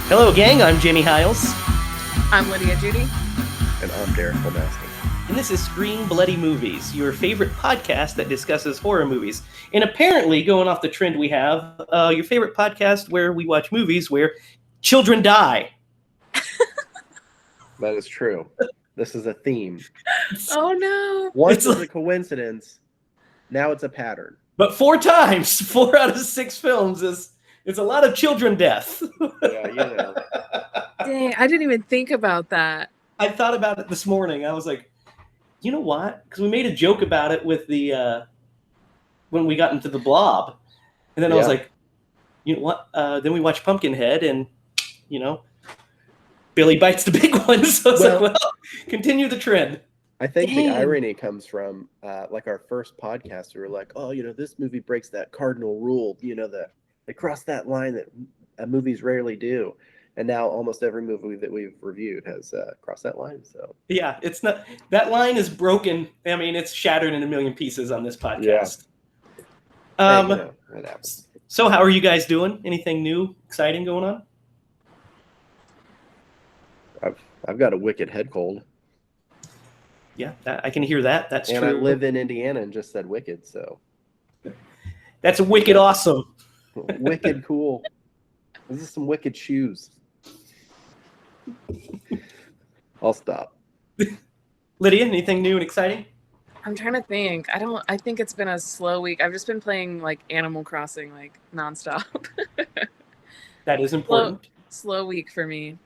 Hello, gang. I'm Jamie Hiles. I'm Lydia Judy. And I'm Derek Holmaston. And this is Screen Bloody Movies, your favorite podcast that discusses horror movies. And apparently, going off the trend we have, your favorite podcast where we watch movies where children die. That is true. This is a theme. Oh, no. Once it's a coincidence, now it's a pattern. But 4 times, 4 out of 6 films is a lot of children death. Yeah, you know. Dang, I didn't even think about that. I thought about it this morning. I was like, you know what? Because we made a joke about it with the when we got into the Blob, and then I was like, you know what? Then we watched Pumpkinhead, and Billy bites the big one. So I was like, well, continue the trend. I think the irony comes from like our first podcast. We were like, oh, this movie breaks that cardinal rule. That they cross that line that movies rarely do. And now almost every movie that we've reviewed has crossed that line. So yeah, it's not, that line is broken. I mean, it's shattered in a million pieces on this podcast. Yeah. That happens. So how are you guys doing? Anything new, exciting going on? I've got a wicked head cold. Yeah, I can hear that. That's and true. And I live in Indiana and just said wicked, so. That's wicked awesome. Wicked cool. This is some wicked shoes. I'll stop. Lydia, anything new and exciting? I'm trying to think. I think it's been a slow week. I've just been playing like Animal Crossing like nonstop. That is important. Slow week for me.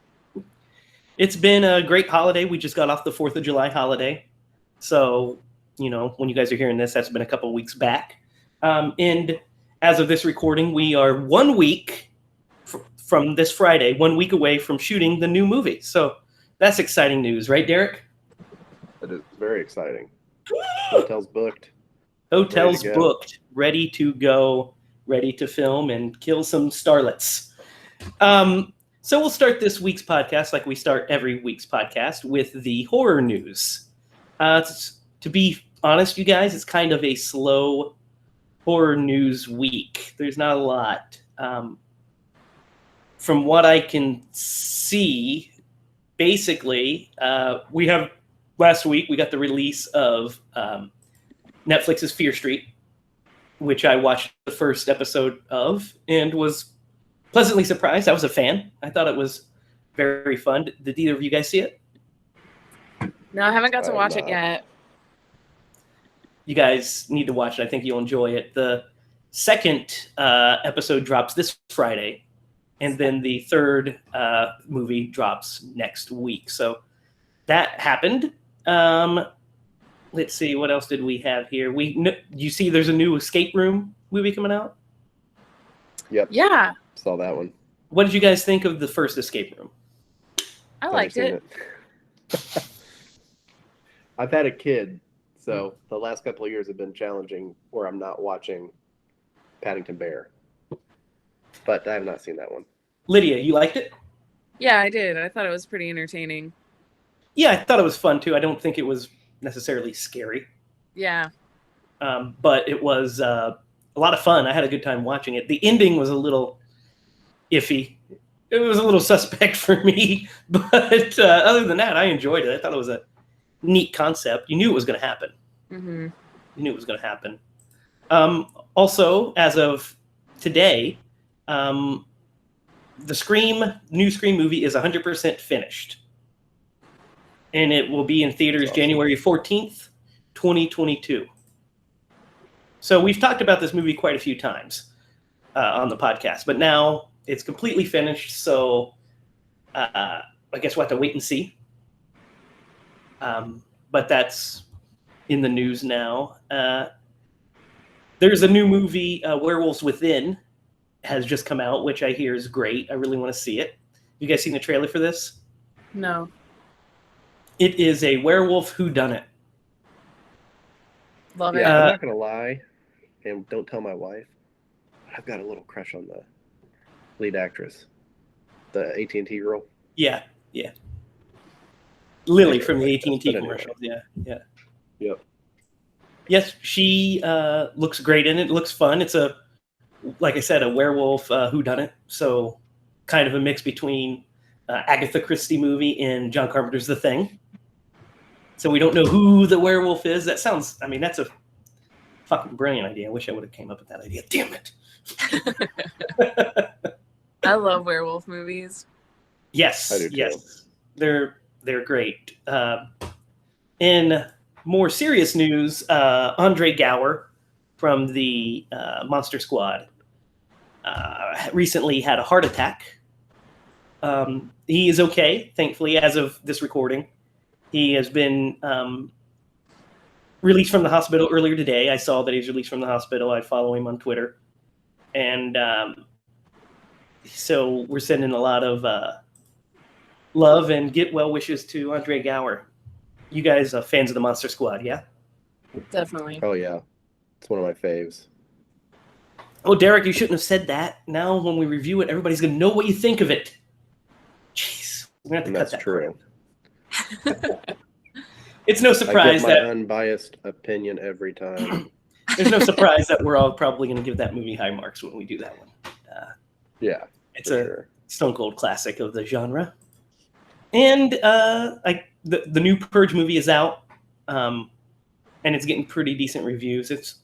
It's been a great holiday. We just got off the 4th of July holiday. So, when you guys are hearing this, that's been a couple of weeks back. And as of this recording, we are 1 week from this Friday, 1 week away from shooting the new movie. So that's exciting news, right, Derek? It is very exciting. Hotel's booked. Hotel's booked, ready to go, ready to film and kill some starlets. So we'll start this week's podcast like we start every week's podcast with the horror news. To be honest, you guys, it's kind of a slow horror news week. There's not a lot. From what I can see, basically, last week we got the release of Netflix's Fear Street, which I watched the first episode of and was pleasantly surprised. I was a fan. I thought it was very fun. Did either of you guys see it? No, I haven't got to watch it yet. You guys need to watch it. I think you'll enjoy it. The second episode drops this Friday, and then the third movie drops next week. So that happened. Let's see, what else did we have here? You see there's a new Escape Room movie coming out? Yep. Yeah. Saw that one. What did you guys think of the first Escape Room? I liked it. I've had a kid, so the last couple of years have been challenging where I'm not watching Paddington Bear. But I have not seen that one. Lydia, you liked it? Yeah, I did. I thought it was pretty entertaining. Yeah, I thought it was fun too. I don't think it was necessarily scary. Yeah. But it was a lot of fun. I had a good time watching it. The ending was a little iffy. It was a little suspect for me. But other than that, I enjoyed it. I thought it was a neat concept. You knew it was going to happen. Mm-hmm. You knew it was going to happen. Also, as of today, the new Scream movie is 100% finished. And it will be in theaters January 14th, 2022. So we've talked about this movie quite a few times on the podcast, but now it's completely finished. So I guess we'll have to wait and see. But that's in the news now. There's a new movie, Werewolves Within, has just come out, which I hear is great. I really want to see it. You guys seen the trailer for this? No. It is a werewolf whodunit. Love it. I'm not going to lie, and don't tell my wife, I've got a little crush on the lead actress, the AT&T girl. Yeah. Lily from the AT&T commercials. Yeah. Yep. Yes, she looks great in it. It looks fun. It's like I said, a werewolf whodunit. So kind of a mix between Agatha Christie movie and John Carpenter's The Thing. So we don't know who the werewolf is. That sounds, I mean, that's a fucking brilliant idea. I wish I would have came up with that idea. Damn it. I love werewolf movies. Yes, I do too. yes. They're great. In more serious news, Andre Gower from the Monster Squad recently had a heart attack. He is okay, thankfully, as of this recording. He has been released from the hospital earlier today. I saw that he was released from the hospital. I follow him on Twitter. And so we're sending a lot of love and get well wishes to Andre Gower. You guys are fans of the Monster Squad, yeah? Definitely. Oh yeah, it's one of my faves. Oh, Derek, you shouldn't have said that. Now when we review it, everybody's going to know what you think of it. Jeez. We're going to have to cut that. True. It's no surprise I give my that unbiased opinion every time. there's no surprise that we're all probably going to give that movie high marks when we do that one. Yeah, it's a stone cold classic of the genre. And the new Purge movie is out, and it's getting pretty decent reviews. It's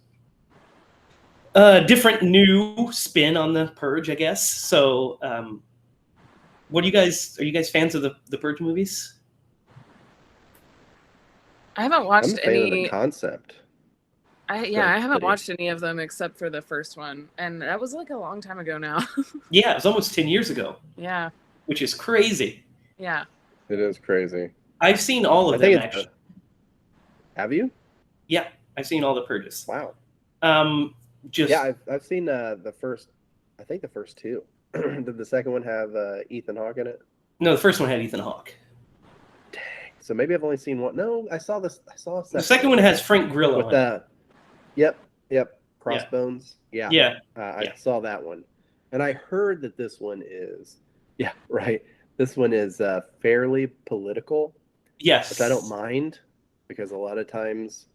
a different new spin on the Purge, I guess. So, are you guys fans of the Purge movies? I haven't watched I'm a fan of any. the concept. I haven't watched any of them except for the first one, and that was like a long time ago now. Yeah, it was almost 10 years ago. Yeah. Which is crazy. Yeah. It is crazy. I've seen all of them, actually. Have you? Yeah, I've seen all the Purges. Wow. Yeah, I've seen the first. I think the first two. Did the second one have Ethan Hawke in it? No, the first one had Ethan Hawke. Dang. So maybe I've only seen one. No, I saw this. I saw a second. The second one has Frank Grillo with in it. Yep. Crossbones. Yeah. Yeah. I saw that one, and I heard that this one is. Yeah. Right. This one is fairly political. Yes. Which I don't mind, because a lot of times,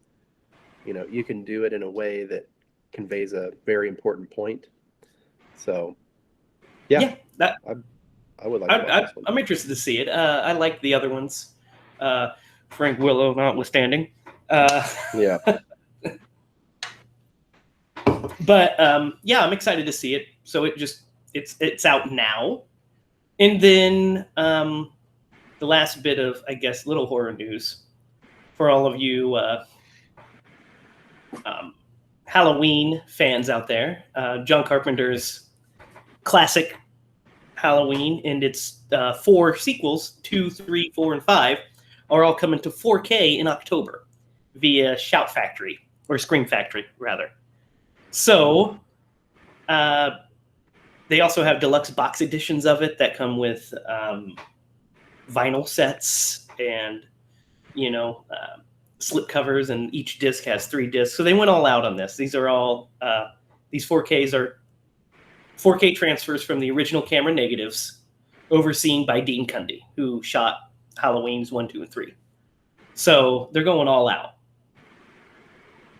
you can do it in a way that conveys a very important point. So, yeah, I would like to watch this one. I'm interested to see it. I like the other ones, Frank Willow notwithstanding. Yeah. But I'm excited to see it. So it's out now, and then the last bit of, I guess, little horror news for all of you Halloween fans out there. John Carpenter's classic Halloween and its 4 sequels, 2, 3, 4, and 5, are all coming to 4K in October via Shout Factory, or Scream Factory, rather. So they also have deluxe box editions of it that come with vinyl sets and, slip covers, and each disc has 3 discs. So they went all out on this. These are all, these 4Ks are 4K transfers from the original camera negatives, overseen by Dean Cundy, who shot Halloweens 1, 2, and 3. So they're going all out.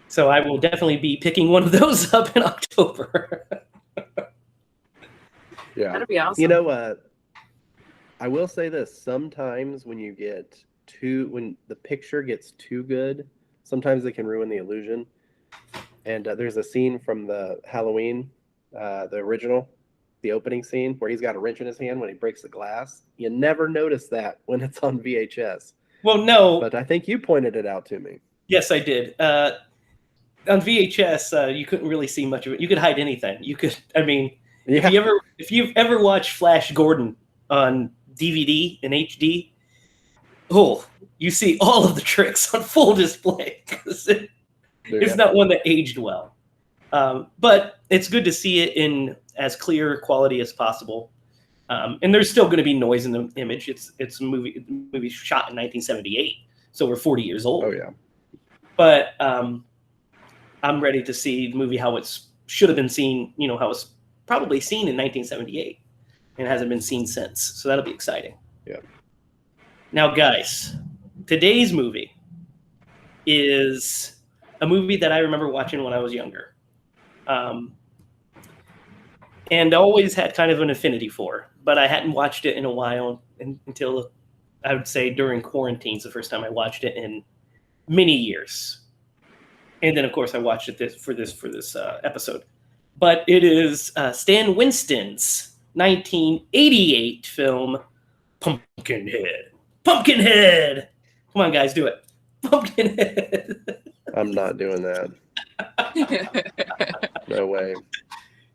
So I will definitely be picking one of those up in October. Yeah. That'd be awesome. I will say this. Sometimes when when the picture gets too good, sometimes it can ruin the illusion. And there's a scene from the Halloween, the original, the opening scene, where he's got a wrench in his hand when he breaks the glass. You never notice that when it's on VHS. Well, no. But I think you pointed it out to me. Yes, I did. On VHS, you couldn't really see much of it. You could hide anything. Yeah. If you've ever watched Flash Gordon on DVD and HD, you see all of the tricks on full display, because it's not one that aged well. But it's good to see it in as clear quality as possible. And there's still going to be noise in the image. It's a movie shot in 1978, so we're 40 years old. Oh yeah. But I'm ready to see the movie how it should have been seen. How it's probably seen in 1978, and hasn't been seen since. So that'll be exciting. Yeah. Now, guys, today's movie is a movie that I remember watching when I was younger. and always had kind of an affinity for, but I hadn't watched it in a while until I would say during quarantines, the first time I watched it in many years. And then, of course, I watched it for this episode. But it is Stan Winston's 1988 film, Pumpkinhead. Pumpkinhead! Come on, guys, do it. Pumpkinhead. I'm not doing that. No way.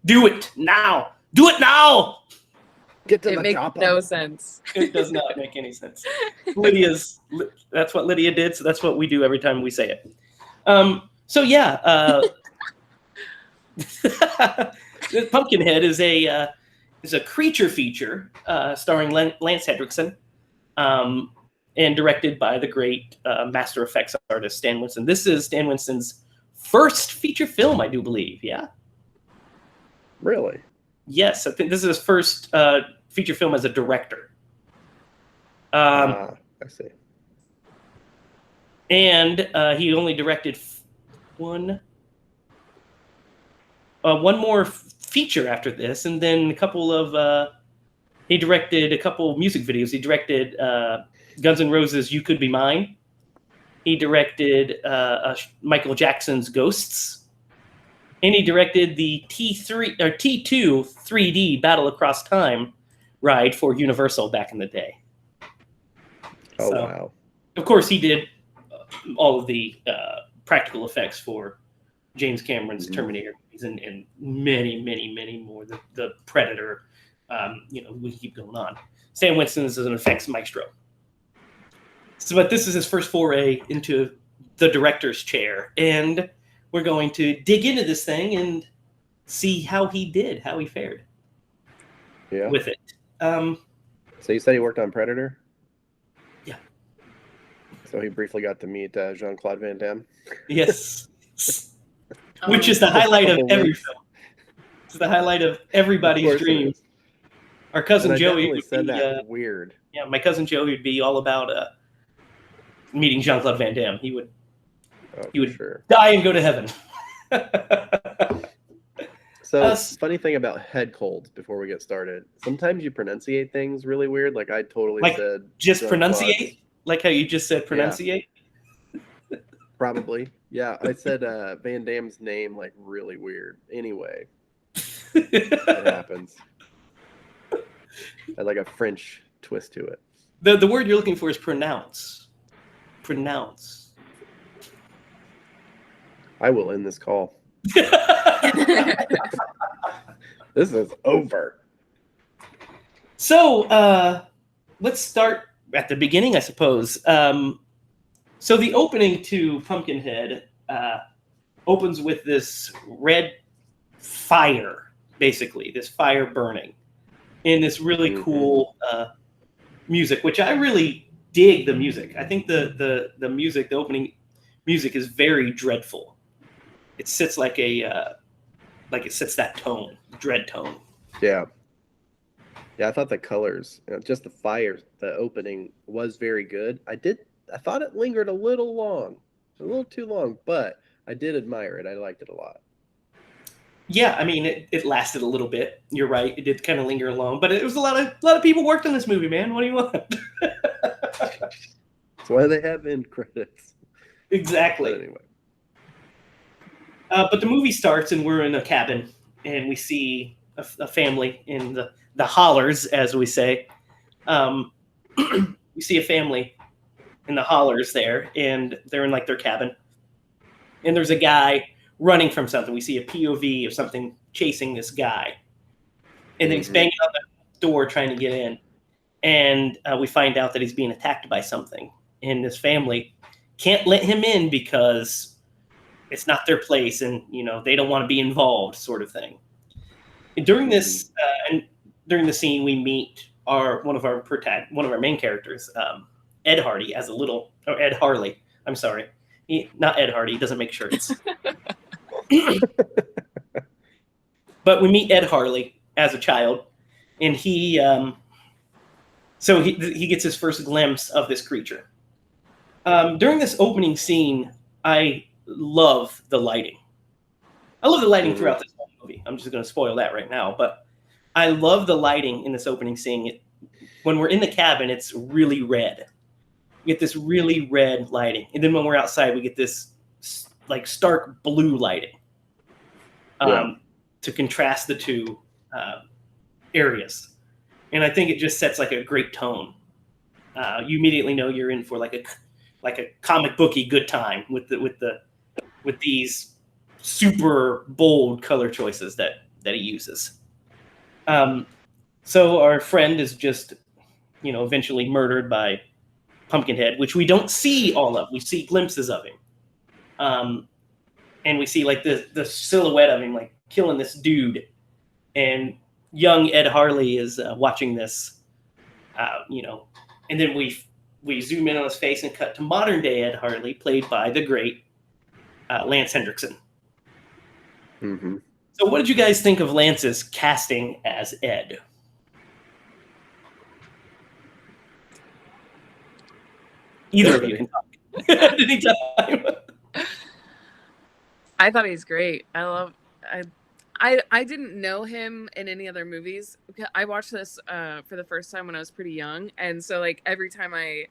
Do it now. Do it now. Get to It the makes chopper. no sense. It does not make any sense. That's what Lydia did, so that's what we do every time we say it. So yeah, Pumpkinhead is a creature feature starring Lance Henriksen, and directed by the great master effects artist Stan Winston. This is Stan Winston's first feature film, I do believe. Yeah. Really? Yes, I think this is his first feature film as a director. I see. And he only directed one more feature after this, and then a couple of he directed a couple music videos. He directed Guns N' Roses' "You Could Be Mine." He directed Michael Jackson's "Ghosts," and he directed the T2 3D Battle Across Time ride for Universal back in the day. Oh, So, wow. Of course, he did all of the practical effects for James Cameron's Terminator movies and many, many, many more. The Predator, we keep going on. Stan Winston is an effects maestro. So, but this is his first foray into the director's chair, and we're going to dig into this thing and see how he fared with it. So you said he worked on Predator? Yeah. So he briefly got to meet Jean-Claude Van Damme? Yes. Which is the highlight of every film. It's the highlight of everybody's dreams. Our cousin Joey would said be, that weird. Yeah, my cousin Joey would be all about meeting Jean-Claude Van Damme. He would die and go to heaven. So, funny thing about head colds before we get started. Sometimes you pronunciate things really weird. Like I totally said. Just pronunciate? Like how you just said pronunciate? Yeah. Probably. Yeah, I said Van Damme's name like really weird. Anyway, it happens. Had like a French twist to it. The word you're looking for is pronounce. Pronounce. I will end this call. This is over. So let's start at the beginning, I suppose. So the opening to Pumpkinhead opens with this red fire, basically, this fire burning, in this really cool music, which I really dig the music. I think the music, the opening music is very dreadful. It sits like it sets that tone, dread tone. Yeah. Yeah, I thought the colors, just the fire, the opening was very good. I thought it lingered a little too long, but I did admire it. I liked it a lot. Yeah, I mean, it lasted a little bit. You're right. It did kind of linger along, but it was a lot of people worked on this movie, man. What do you want? That's why they have end credits. Exactly. But anyway. But the movie starts, and we're in a cabin, and we see a family in the hollers, as we say. We see a family in the hollers there, and they're in like their cabin. And there's a guy running from something. We see a POV of something chasing this guy. And then he's banging on the door trying to get in. And we find out that he's being attacked by something. And this family can't let him in because it's not their place, and they don't want to be involved, sort of thing. And during this during the scene, we meet one of our main characters, Ed Hardy, Ed Harley. I'm sorry, not Ed Hardy. He doesn't make shirts. But we meet Ed Harley as a child, and he gets his first glimpse of this creature. During this opening scene, I love the lighting. I love the lighting throughout this film. movie. I'm just going to spoil that right now. But I love the lighting in this opening scene. When we're in the cabin, it's really red. We get this really red lighting. And then when we're outside, we get this like stark blue lighting to contrast the two areas. And I think it just sets like a great tone. You immediately know you're in for like a comic booky good time with these super bold color choices that he uses. So our friend is just, eventually murdered by Pumpkinhead, which we don't see all of. We see glimpses of him. And we see like the silhouette of him like killing this dude. And young Ed Harley is watching this, and then we zoom in on his face and cut to modern day Ed Harley, played by the great Lance Hendrickson. Mm-hmm. So what did you guys think of Lance's casting as Ed? Either of you can talk at any time. I thought he's great. I didn't know him in any other movies. I watched this for the first time when I was pretty young, and so like every time I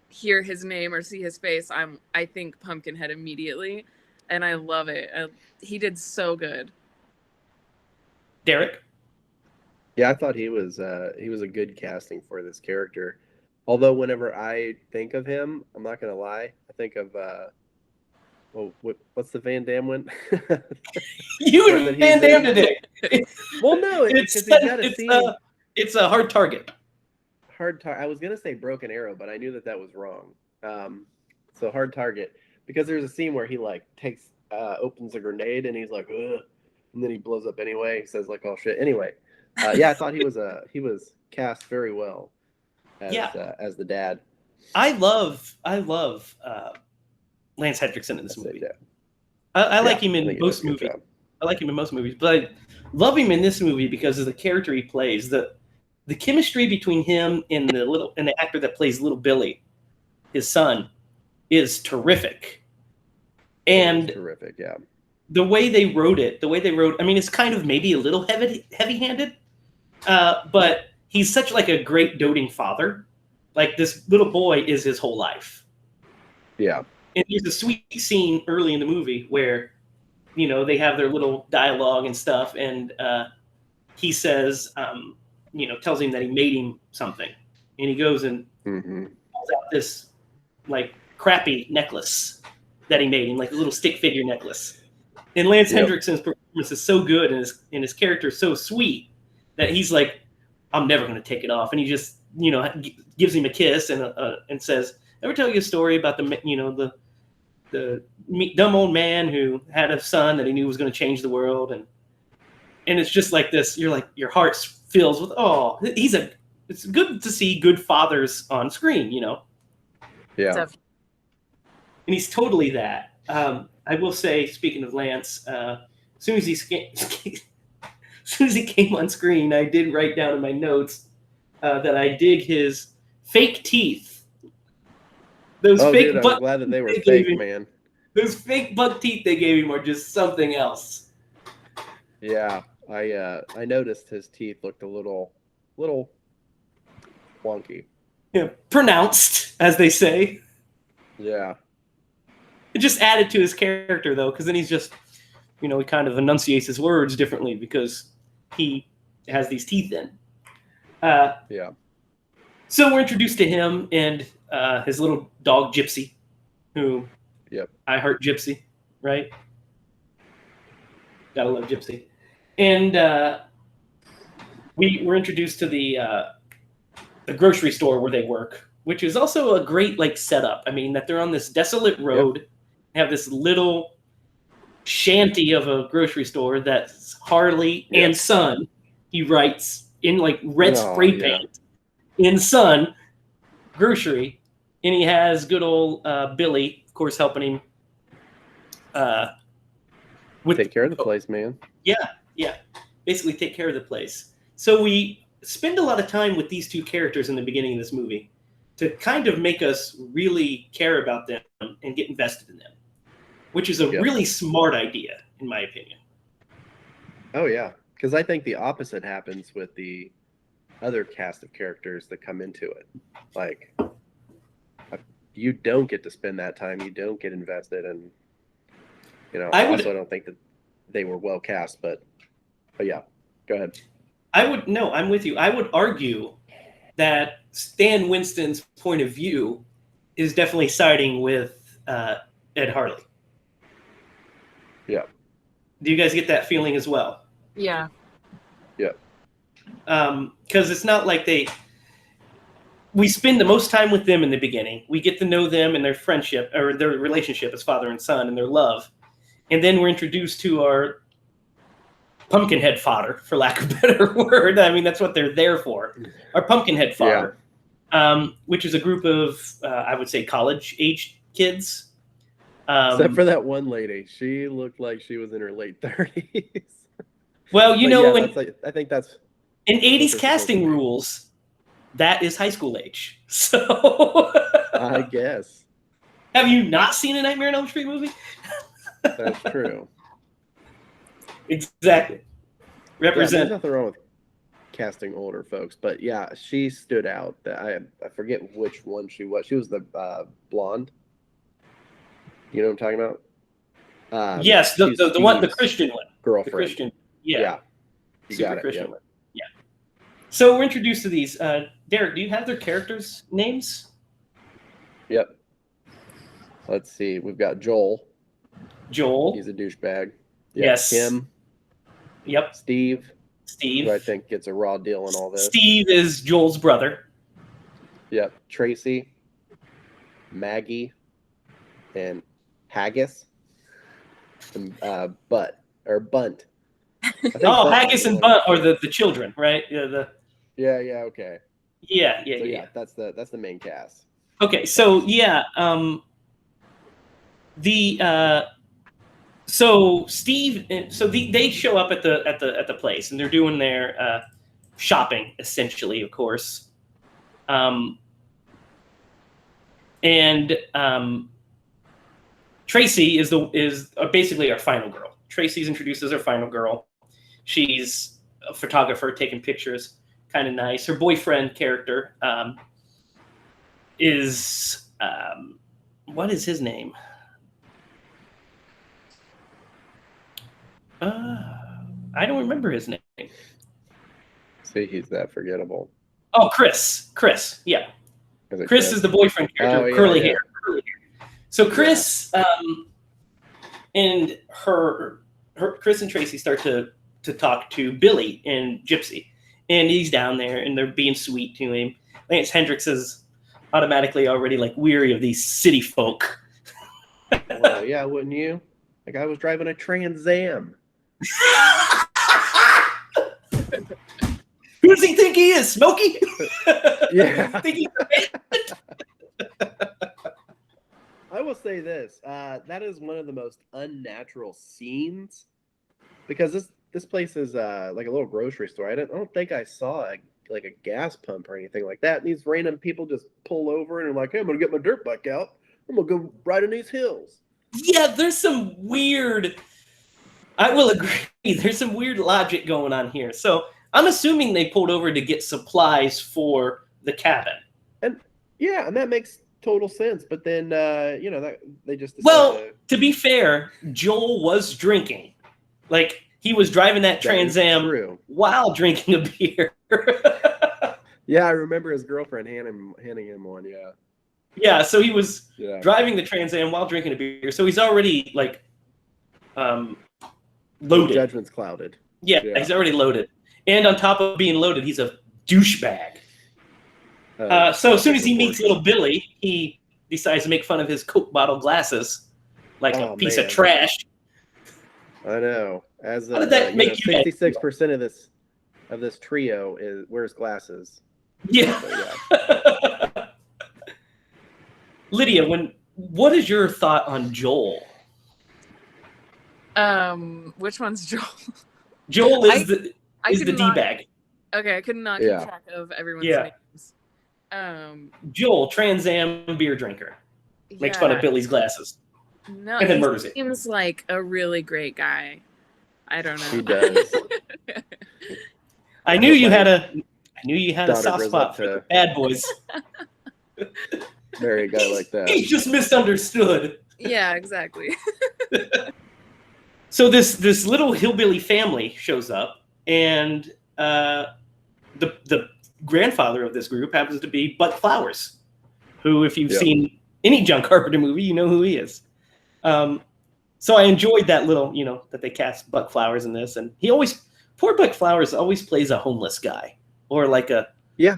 hear his name or see his face, I think Pumpkinhead immediately, and I love it. He did so good. Derek? Yeah, I thought he was a good casting for this character. Although whenever I think of him, I'm not gonna lie, I think of what's the Van Damme one? You and Van Damme today. Well, no, it's a hard target. I was gonna say Broken Arrow, but I knew that was wrong. So Hard Target, because there's a scene where he like opens a grenade and he's like, ugh, and then he blows up anyway. He says like, oh shit. Anyway, yeah, I thought he was cast very well as the dad. I love Lance Hendrickson in this movie. I like him in most movies. I like him in most movies, but I love him in this movie because of the character he plays. The chemistry between him and the actor that plays Little Billy, his son, is terrific. And terrific, yeah. The way they wrote it, I mean, it's kind of maybe a little heavy-handed, but he's such like a great doting father. Like this little boy is his whole life. Yeah. And there's a sweet scene early in the movie where, they have their little dialogue and stuff, and he says, tells him that he made him something, and he goes and pulls out this like crappy necklace that he made him, like a little stick figure necklace. And Lance Hendrickson's performance is so good, and his character is so sweet that he's like, I'm never going to take it off, and he just gives him a kiss and says, ever tell you a story about the dumb old man who had a son that he knew was going to change the world, and it's just like this. You're like, your heart fills with it's good to see good fathers on screen, Yeah. And he's totally that. I will say, speaking of Lance, as soon as he came on screen, I did write down in my notes that I dig his fake teeth. Those fake I'm glad that they were fake, man. Those fake buck teeth they gave him are just something else. Yeah, I noticed his teeth looked a little wonky. Yeah, pronounced, as they say. Yeah. It just added to his character, though, because then he's just, he kind of enunciates his words differently because he has these teeth in. Yeah. So we're introduced to him and his little dog Gypsy, who I heart Gypsy, right? Gotta love Gypsy. And we're introduced to the grocery store where they work, which is also a great like setup. I mean, that they're on this desolate road, have this little shanty of a grocery store that's Harley and Son. He writes in like red spray paint in Son grocery, and he has good old Billy, of course, helping him take care of the place, man. Yeah, basically take care of the place. So we spend a lot of time with these two characters in the beginning of this movie to kind of make us really care about them and get invested in them, which is a really smart idea, in my opinion. Oh yeah, because I think the opposite happens with the other cast of characters that come into it. Like, you don't get to spend that time. You don't get invested, and I also I would don't think that they were well cast. But yeah, go ahead. no, I'm with you. I would argue that Stan Winston's point of view is definitely siding with Ed Harley. Yeah, Do you guys get that feeling as well? Yeah. yeah, Because it's not like we spend the most time with them in the beginning. We get to know them and their friendship or their relationship as father and son and their love. And then we're introduced to our Pumpkinhead fodder, for lack of a better word. I mean, that's what they're there for. Our Pumpkinhead fodder, which is a group of, I would say, college-aged kids. Except for that one lady. She looked like she was in her late 30s. Well, I think that's... In 80s casting rules, that is high school age. So... I guess. Have you not seen a Nightmare on Elm Street movie? That's true. Exactly. Represent. Yeah, there's nothing wrong with casting older folks, but yeah, she stood out. I forget which one she was. She was the blonde. You know what I'm talking about? Yes, the one, the Christian one. Girlfriend. The Christian. Yeah. Yeah. You got it. Christian Yeah. one. Yeah. So we're introduced to these. Derek, do you have their characters' names? Yep. Let's see. We've got Joel. Joel. He's a douchebag. Yep. Yes. Kim. Yep. Steve. Steve. Who I think gets a raw deal in all this. Steve is Joel's brother. Yep. Tracy. Maggie. And Haggis. And Bunt. Oh, Haggis and Bunt are the children, right? Yeah. Yeah. Okay. Yeah. That's the main cast. Okay. So yeah. So Steve, they show up at the place and they're doing their shopping essentially, of course. Tracy is basically our final girl. Tracy's introduced as our final girl. She's a photographer taking pictures, kind of nice. Her boyfriend character is what is his name? I don't remember his name. See, he's that forgettable. Oh, Chris. Yeah. Chris is the boyfriend character. Oh, curly hair. So Chris and Chris and Tracy start to talk to Billy and Gypsy, and he's down there and they're being sweet to him. Lance Hendricks is automatically already like weary of these city folk. Well, yeah, wouldn't you? Like I was driving a Trans Am. Who does he think he is, Smokey? Yeah. Think he's I will say this: that is one of the most unnatural scenes because this place is like a little grocery store. I don't think I saw like a gas pump or anything like that. And these random people just pull over and are like, "Hey, I'm gonna get my dirt bike out. I'm gonna go ride in these hills." Yeah, there's some weird. I will agree. There's some weird logic going on here. So I'm assuming they pulled over to get supplies for the cabin. And yeah, and that makes total sense. But then that they just to be fair, Joel was drinking. Like he was driving that Trans Am while drinking a beer. Yeah, I remember his girlfriend handing him one. Yeah. Yeah, so he was driving the Trans Am while drinking a beer. So he's already like loaded. Judgment's clouded. Yeah, he's already loaded. And on top of being loaded, he's a douchebag. So as soon as he meets little Billy, he decides to make fun of his Coke bottle glasses like a piece of trash. I know. How did that make you 66% of this trio wears glasses. Yeah. So, Lydia, what is your thought on Joel? Which one's Joel? Joel is the D-bag. Okay, I could not keep track of everyone's names. Joel, Trans Am beer drinker, makes fun of Billy's glasses. No, and then murders it. Seems like a really great guy. I don't know. He does. I knew you had a Daughter soft grows spot up for the to bad boys. marry a guy like that. He's just misunderstood. Yeah, exactly. So this little hillbilly family shows up, and the grandfather of this group happens to be Buck Flowers, who, if you've Yep. seen any John Carpenter movie, you know who he is. So I enjoyed that little, that they cast Buck Flowers in this, and poor Buck Flowers always plays a homeless guy, or like Yeah.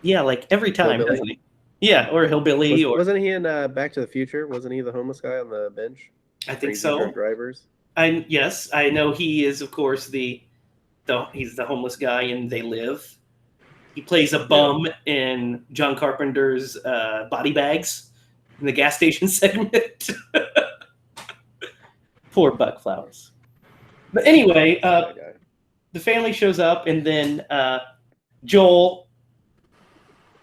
like every time, Hillbilly. doesn't he? Yeah, or a hillbilly, Wasn't he in Back to the Future? Wasn't he the homeless guy on the bench? I think Crazy so. drunk drivers. Yes, I know he is, of course, he's the homeless guy in They Live. He plays a bum in John Carpenter's Body Bags in the gas station segment. Poor Buck Flowers. But anyway, the family shows up, and then Joel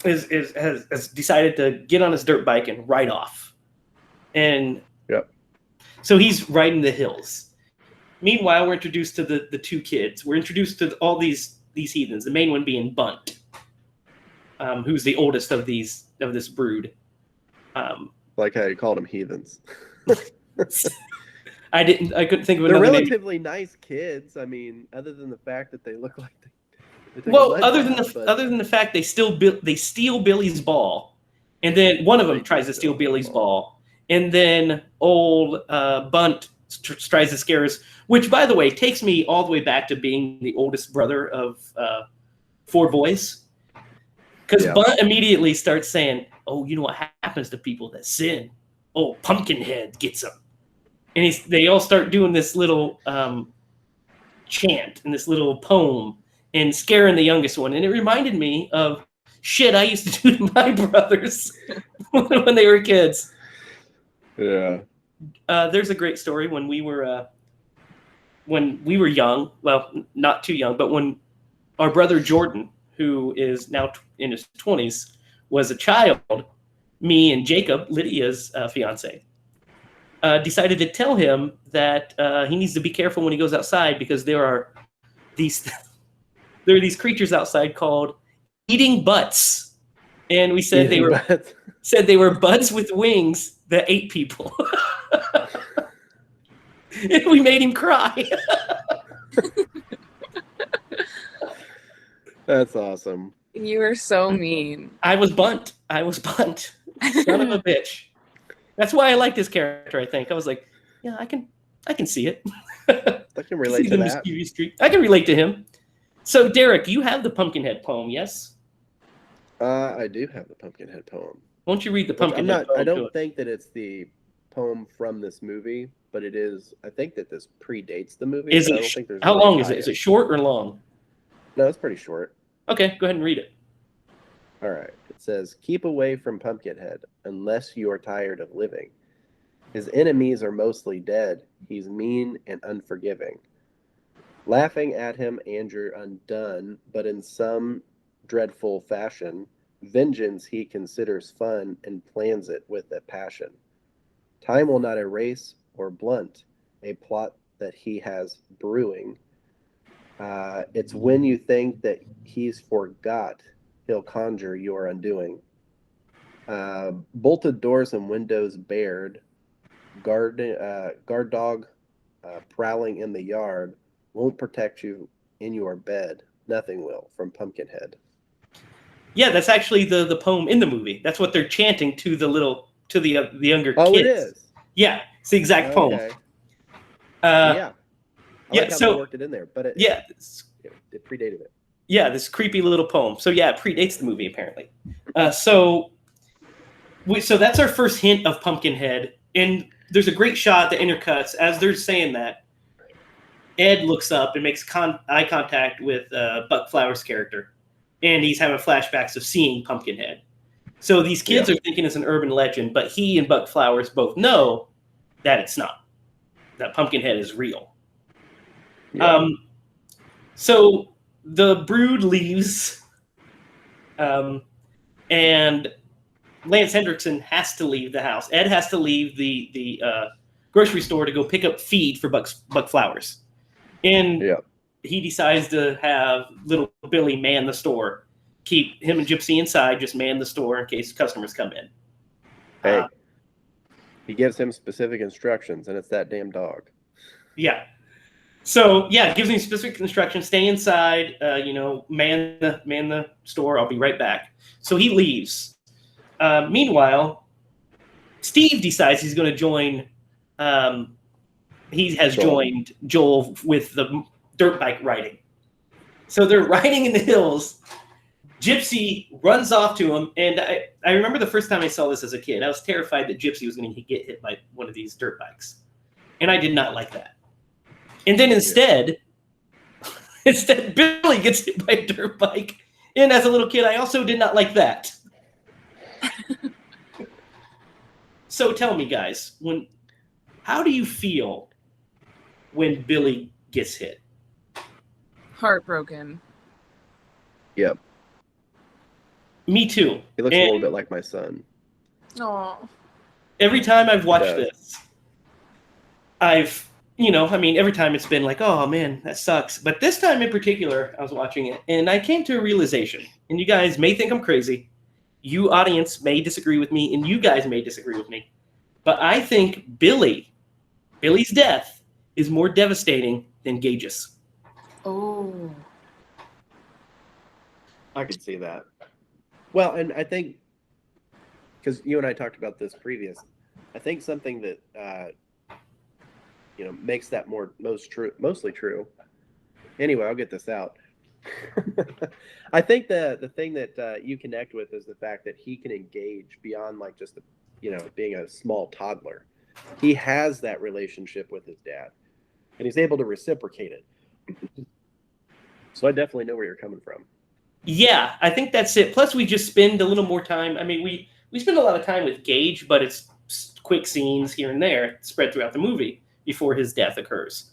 has decided to get on his dirt bike and ride off. And so he's riding the hills. Meanwhile, we're introduced to the two kids. We're introduced to all these heathens. The main one being Bunt, who's the oldest of this brood. Like how you called them heathens. I couldn't think of They're another relatively nice kids. I mean, other than the fact that they look like other than the fact they steal Billy's ball, and then one of them tries to steal Billy's ball, and then old Bunt tries to scare us. Which, by the way, takes me all the way back to being the oldest brother of 4 boys, because Bunt immediately starts saying, "Oh, you know what happens to people that sin? Oh, Pumpkinhead gets them." And they all start doing this little chant and this little poem and scaring the youngest one. And it reminded me of shit I used to do to my brothers when they were kids. Yeah. There's a great story when we were young. Well, not too young, but when our brother Jordan, who is now in his 20s, was a child, me and Jacob, Lydia's fiance, decided to tell him that he needs to be careful when he goes outside, because there are these creatures outside called eating butts, and we said they were butts with wings that ate people. And we made him cry. That's awesome. You are so mean. I was Bunt. Son of a bitch. That's why I liked his character, I think. I was like, yeah, I can see it. I can relate to that. I can relate to him. So, Derek, you have the Pumpkinhead poem, yes? I do have the Pumpkinhead poem. Won't you read the Pumpkinhead poem? I don't think that it's the poem from this movie, but it is. I think that this predates the movie. How long is it? Is it short or long? No, it's pretty short. Okay, go ahead and read it. All right. It says, "Keep away from Pumpkinhead unless you are tired of living. His enemies are mostly dead. He's mean and unforgiving. Laughing at him and you're undone, but in some dreadful fashion, vengeance he considers fun and plans it with a passion. Time will not erase or blunt a plot that he has brewing. It's when you think that he's forgot, he'll conjure your undoing. Bolted doors and windows bared, guard dog prowling in the yard, won't protect you in your bed. Nothing will," from Pumpkinhead. Yeah, that's actually the poem in the movie. That's what they're chanting to the younger kids. Oh, it is. Yeah, it's the exact poem. Yeah. Yeah, so they worked it in there, but it predated it. Yeah, this creepy little poem. So yeah, it predates the movie apparently. So that's our first hint of Pumpkinhead, and there's a great shot that intercuts as they're saying that. Ed looks up and makes eye contact with Buck Flowers' character, and he's having flashbacks of seeing Pumpkinhead. So these kids are thinking it's an urban legend, but he and Buck Flowers both know that it's not. That Pumpkinhead is real. Yeah. So the brood leaves, and Lance Hendrickson has to leave the house. Ed has to leave the grocery store to go pick up feed for Buck Flowers. And Yeah. he decides to have little Billy man the store. Keep him and Gypsy inside, just man the store in case customers come in. Hey, he gives him specific instructions, and it's that damn dog. Yeah. So yeah, it gives me specific instructions. Stay inside. Man the store. I'll be right back. So he leaves. Meanwhile, Steve decides he's going to join. He has joined Joel with the dirt bike riding. So they're riding in the hills. Gypsy runs off to him, and I remember the first time I saw this as a kid, I was terrified that Gypsy was going to get hit by one of these dirt bikes, and I did not like that. And then instead, Billy gets hit by a dirt bike, and as a little kid, I also did not like that. So tell me, guys, how do you feel when Billy gets hit? Heartbroken. Yep. Me too. He looks a little bit like my son. Oh. Every time I've watched this, every time it's been like, oh man, that sucks. But this time in particular, I was watching it and I came to a realization, and you guys may think I'm crazy. You audience may disagree with me, and you guys may disagree with me. But I think Billy's death is more devastating than Gage's. Oh. I could see that. Well, and I think, because you and I talked about this previous, I think something that makes that mostly true. Anyway, I'll get this out. I think the thing that you connect with is the fact that he can engage beyond like just being a small toddler. He has that relationship with his dad, and he's able to reciprocate it. So I definitely know where you're coming from. Yeah, I think that's it. Plus, we just spend a little more time. I mean, we spend a lot of time with Gage, but it's quick scenes here and there spread throughout the movie before his death occurs.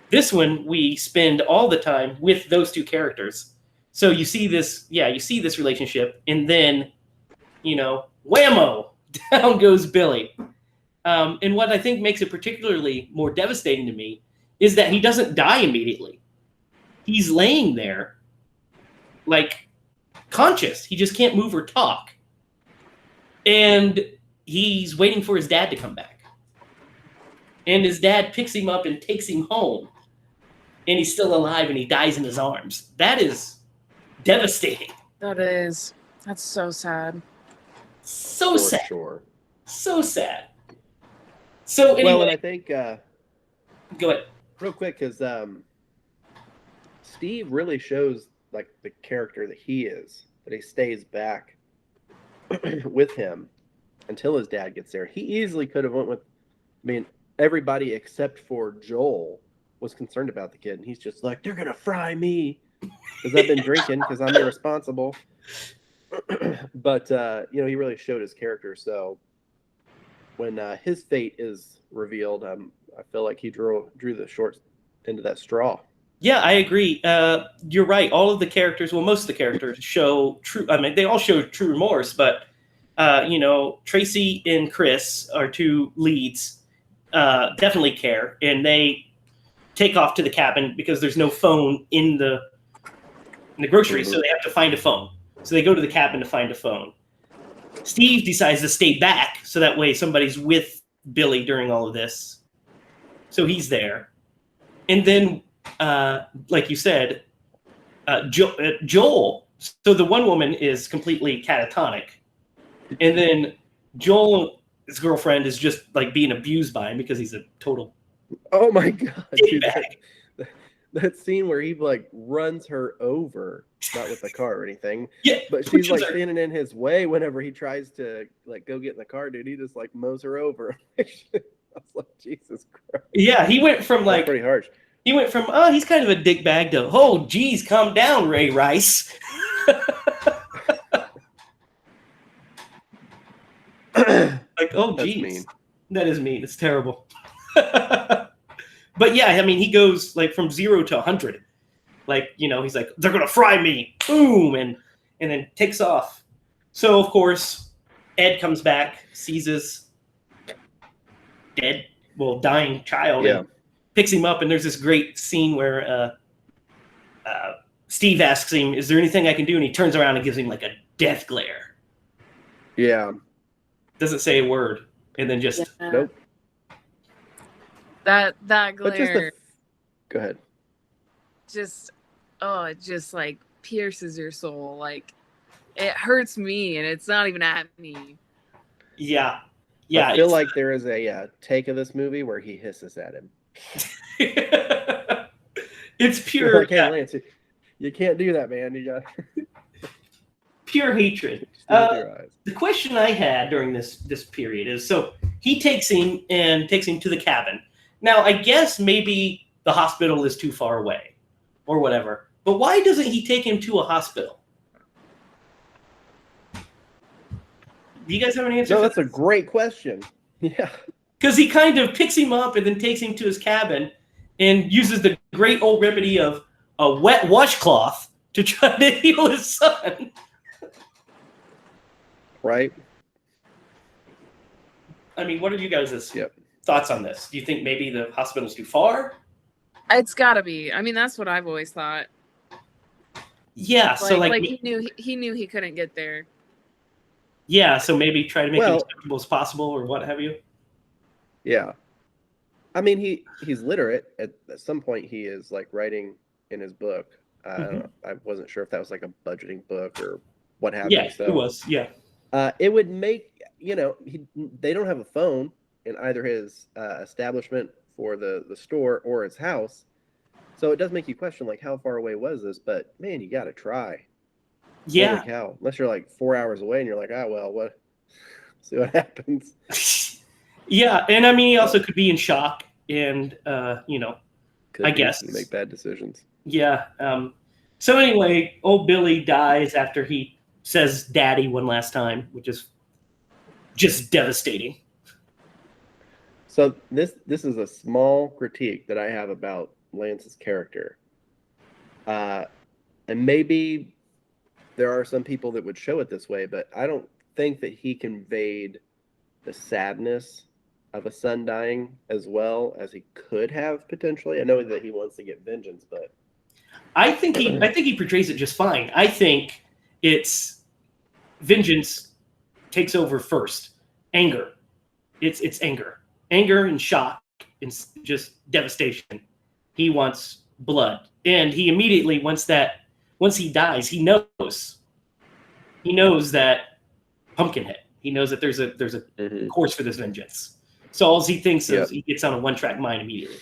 This one, we spend all the time with those two characters. So you see this relationship, and then, whammo, down goes Billy. And what I think makes it particularly more devastating to me is that he doesn't die immediately. He's laying there, like, conscious. He just can't move or talk. And he's waiting for his dad to come back. And his dad picks him up and takes him home. And he's still alive, and he dies in his arms. That is devastating. That is. That's so sad. So sad. Sure. So sad. So anyway. Well, and I think... go ahead. Real quick, because Steve really shows like the character that he is, that he stays back with him until his dad gets there. He easily could have went with, everybody except for Joel was concerned about the kid, and he's just like, they're gonna fry me because I've been drinking because I'm irresponsible. But he really showed his character. So when his fate is revealed, I feel like he drew the short end of that straw. Yeah, I agree. You're right. All of the characters, most of the characters show true. They all show true remorse, but Tracy and Chris are two leads. Definitely care, and they take off to the cabin because there's no phone in the grocery, so they have to find a phone. So they go to the cabin to find a phone. Steve decides to stay back so that way somebody's with Billy during all of this. So he's there, and then. Like you said, Joel. So the one woman is completely catatonic, and then Joel, his girlfriend, is just like being abused by him because he's a total. Oh my god! Dude, that scene where he like runs her over, not with the car or anything. Yeah, but she's like standing in his way whenever he tries to like go get in the car. Dude, he just like mows her over. I was like, Jesus Christ. Yeah, he went from like pretty harsh. He went from, he's kind of a dick bag to, oh, geez, calm down, Ray Rice. Like, oh, geez. That is mean. It's terrible. But yeah, he goes like from 0 to 100. Like, he's like, they're going to fry me. Boom. And then takes off. So, of course, Ed comes back, sees us dead. dying child, and picks him up. And there's this great scene where Steve asks him, "Is there anything I can do?" And he turns around and gives him like a death glare. Yeah. Doesn't say a word, and then just nope. That glare. But just go ahead. It just like pierces your soul. Like it hurts me, and it's not even at me. Yeah. I feel like there is a take of this movie where he hisses at him. It's pure. Like, hey, Lance, you can't do that, man. You got pure hatred. The question I had during this period is, so he takes him to the cabin. Now, I guess maybe the hospital is too far away or whatever, but why doesn't he take him to a hospital? Do you guys have an answer? No, that's a great question. Yeah. Because he kind of picks him up and then takes him to his cabin and uses the great old remedy of a wet washcloth to try to heal his son. Right. I mean, what are you guys' thoughts on this? Do you think maybe the hospital's too far? It's gotta be. I mean, that's what I've always thought. Yeah. So like he knew he couldn't get there. Yeah. So maybe try to make it as comfortable as possible, or what have you. Yeah. I mean, he's literate. At some point, he is like writing in his book. I wasn't sure if that was like a budgeting book or what have you. Yeah, it was. Yeah. It would make, they don't have a phone in either his establishment for the store or his house. So it does make you question, like, how far away was this? But, man, you got to try. Yeah. Holy cow. Unless you're like 4 hours away and you're like, what? See what happens. Yeah. And I mean, he also could be in shock and, I guess. Make bad decisions. Yeah. So anyway, old Billy dies after he says daddy one last time, which is just devastating. So this is a small critique that I have about Lance's character. And maybe there are some people that would show it this way, but I don't think that he conveyed the sadness of a son dying as well as he could have potentially. I know that he wants to get vengeance, but I think he portrays it just fine. I think it's vengeance takes over first. Anger. It's anger and shock and just devastation. He wants blood, and he immediately once he dies, he knows that Pumpkinhead. He knows that there's a course for this vengeance. So all he thinks is, he gets on a one-track mind immediately,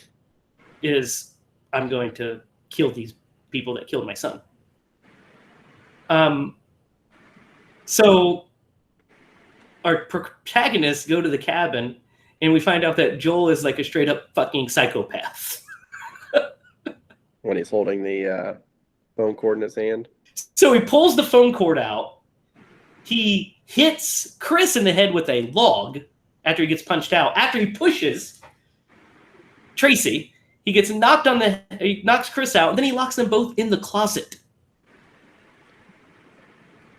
is I'm going to kill these people that killed my son. So our protagonists go to the cabin, and we find out that Joel is like a straight up fucking psychopath. When he's holding the phone cord in his hand. So he pulls the phone cord out. He hits Chris in the head with a log after he gets punched out. After he pushes Tracy, he knocks Chris out, and then he locks them both in the closet.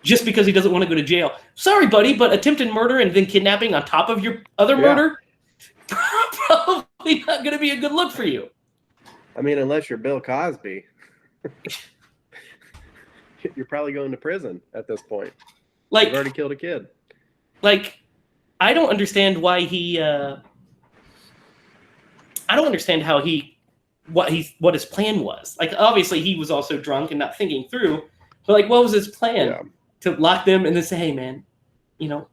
Just because he doesn't want to go to jail. Sorry, buddy, but attempted murder and then kidnapping on top of your other murder, probably not going to be a good look for you. I mean, unless you're Bill Cosby, you're probably going to prison at this point. Like, you've already killed a kid. Like, I don't understand why he. I don't understand how what his plan was. Like, obviously, he was also drunk and not thinking through. But like, what was his plan? Yeah. To lock them and then say, "Hey, man,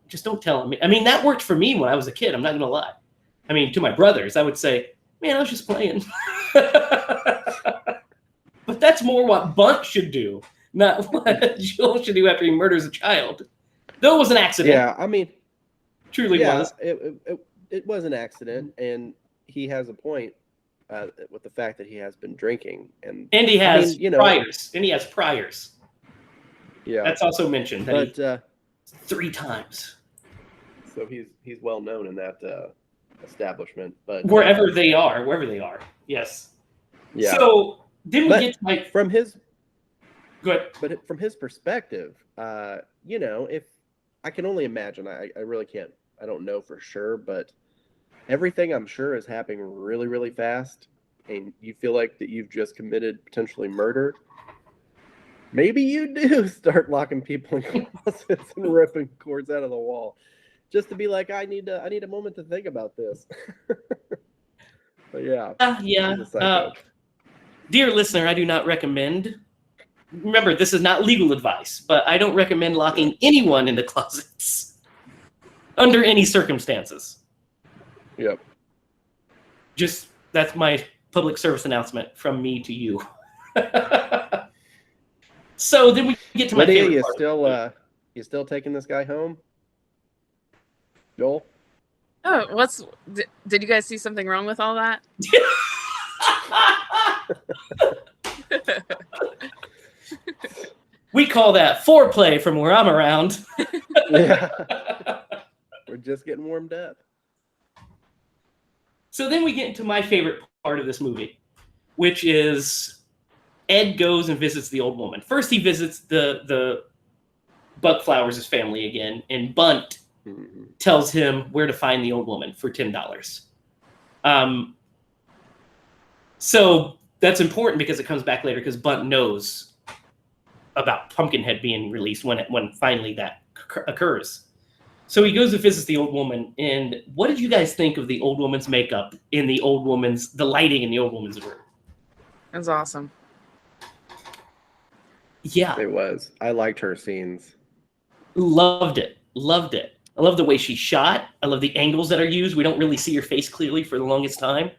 just don't tell him." I mean, that worked for me when I was a kid. I'm not gonna lie. I mean, to my brothers, I would say, "Man, I was just playing." But that's more what Bunt should do, not what Joel should do after he murders a child. Though it was an accident. Yeah, I mean, truly was. It was an accident, and he has a point with the fact that he has been drinking, and he has priors. And he has priors. Yeah, that's also mentioned. But 3 times. So he's well known in that establishment, but wherever they are, yes. Yeah. So didn't we get like from his good? But from his perspective, if I can only imagine, I really can't. I don't know for sure, but everything I'm sure is happening really, really fast, and you feel like that you've just committed potentially murder. Maybe you do start locking people in closets and ripping cords out of the wall, just to be like, I need a moment to think about this. But yeah, Yeah. he's a psycho. Dear listener, I do not recommend. Remember, this is not legal advice, but I don't recommend locking anyone into closets under any circumstances. Yep. Just that's my public service announcement from me to you. So then we get to my Lydia, favorite part. You still taking this guy home? Joel? Oh, did you guys see something wrong with all that? We call that foreplay from where I'm around. Yeah. We're just getting warmed up. So then we get into my favorite part of this movie, which is Ed goes and visits the old woman. First, he visits the Buck Flowers' family again, and Bunt tells him where to find the old woman for $10. So that's important because it comes back later because Bunt knows about Pumpkinhead being released when finally that occurs. So he goes and visits the old woman, and what did you guys think of the old woman's makeup in the lighting in the old woman's room? It was awesome. Yeah. It was. I liked her scenes. Loved it. I love the way she's shot. I love the angles that are used. We don't really see her face clearly for the longest time.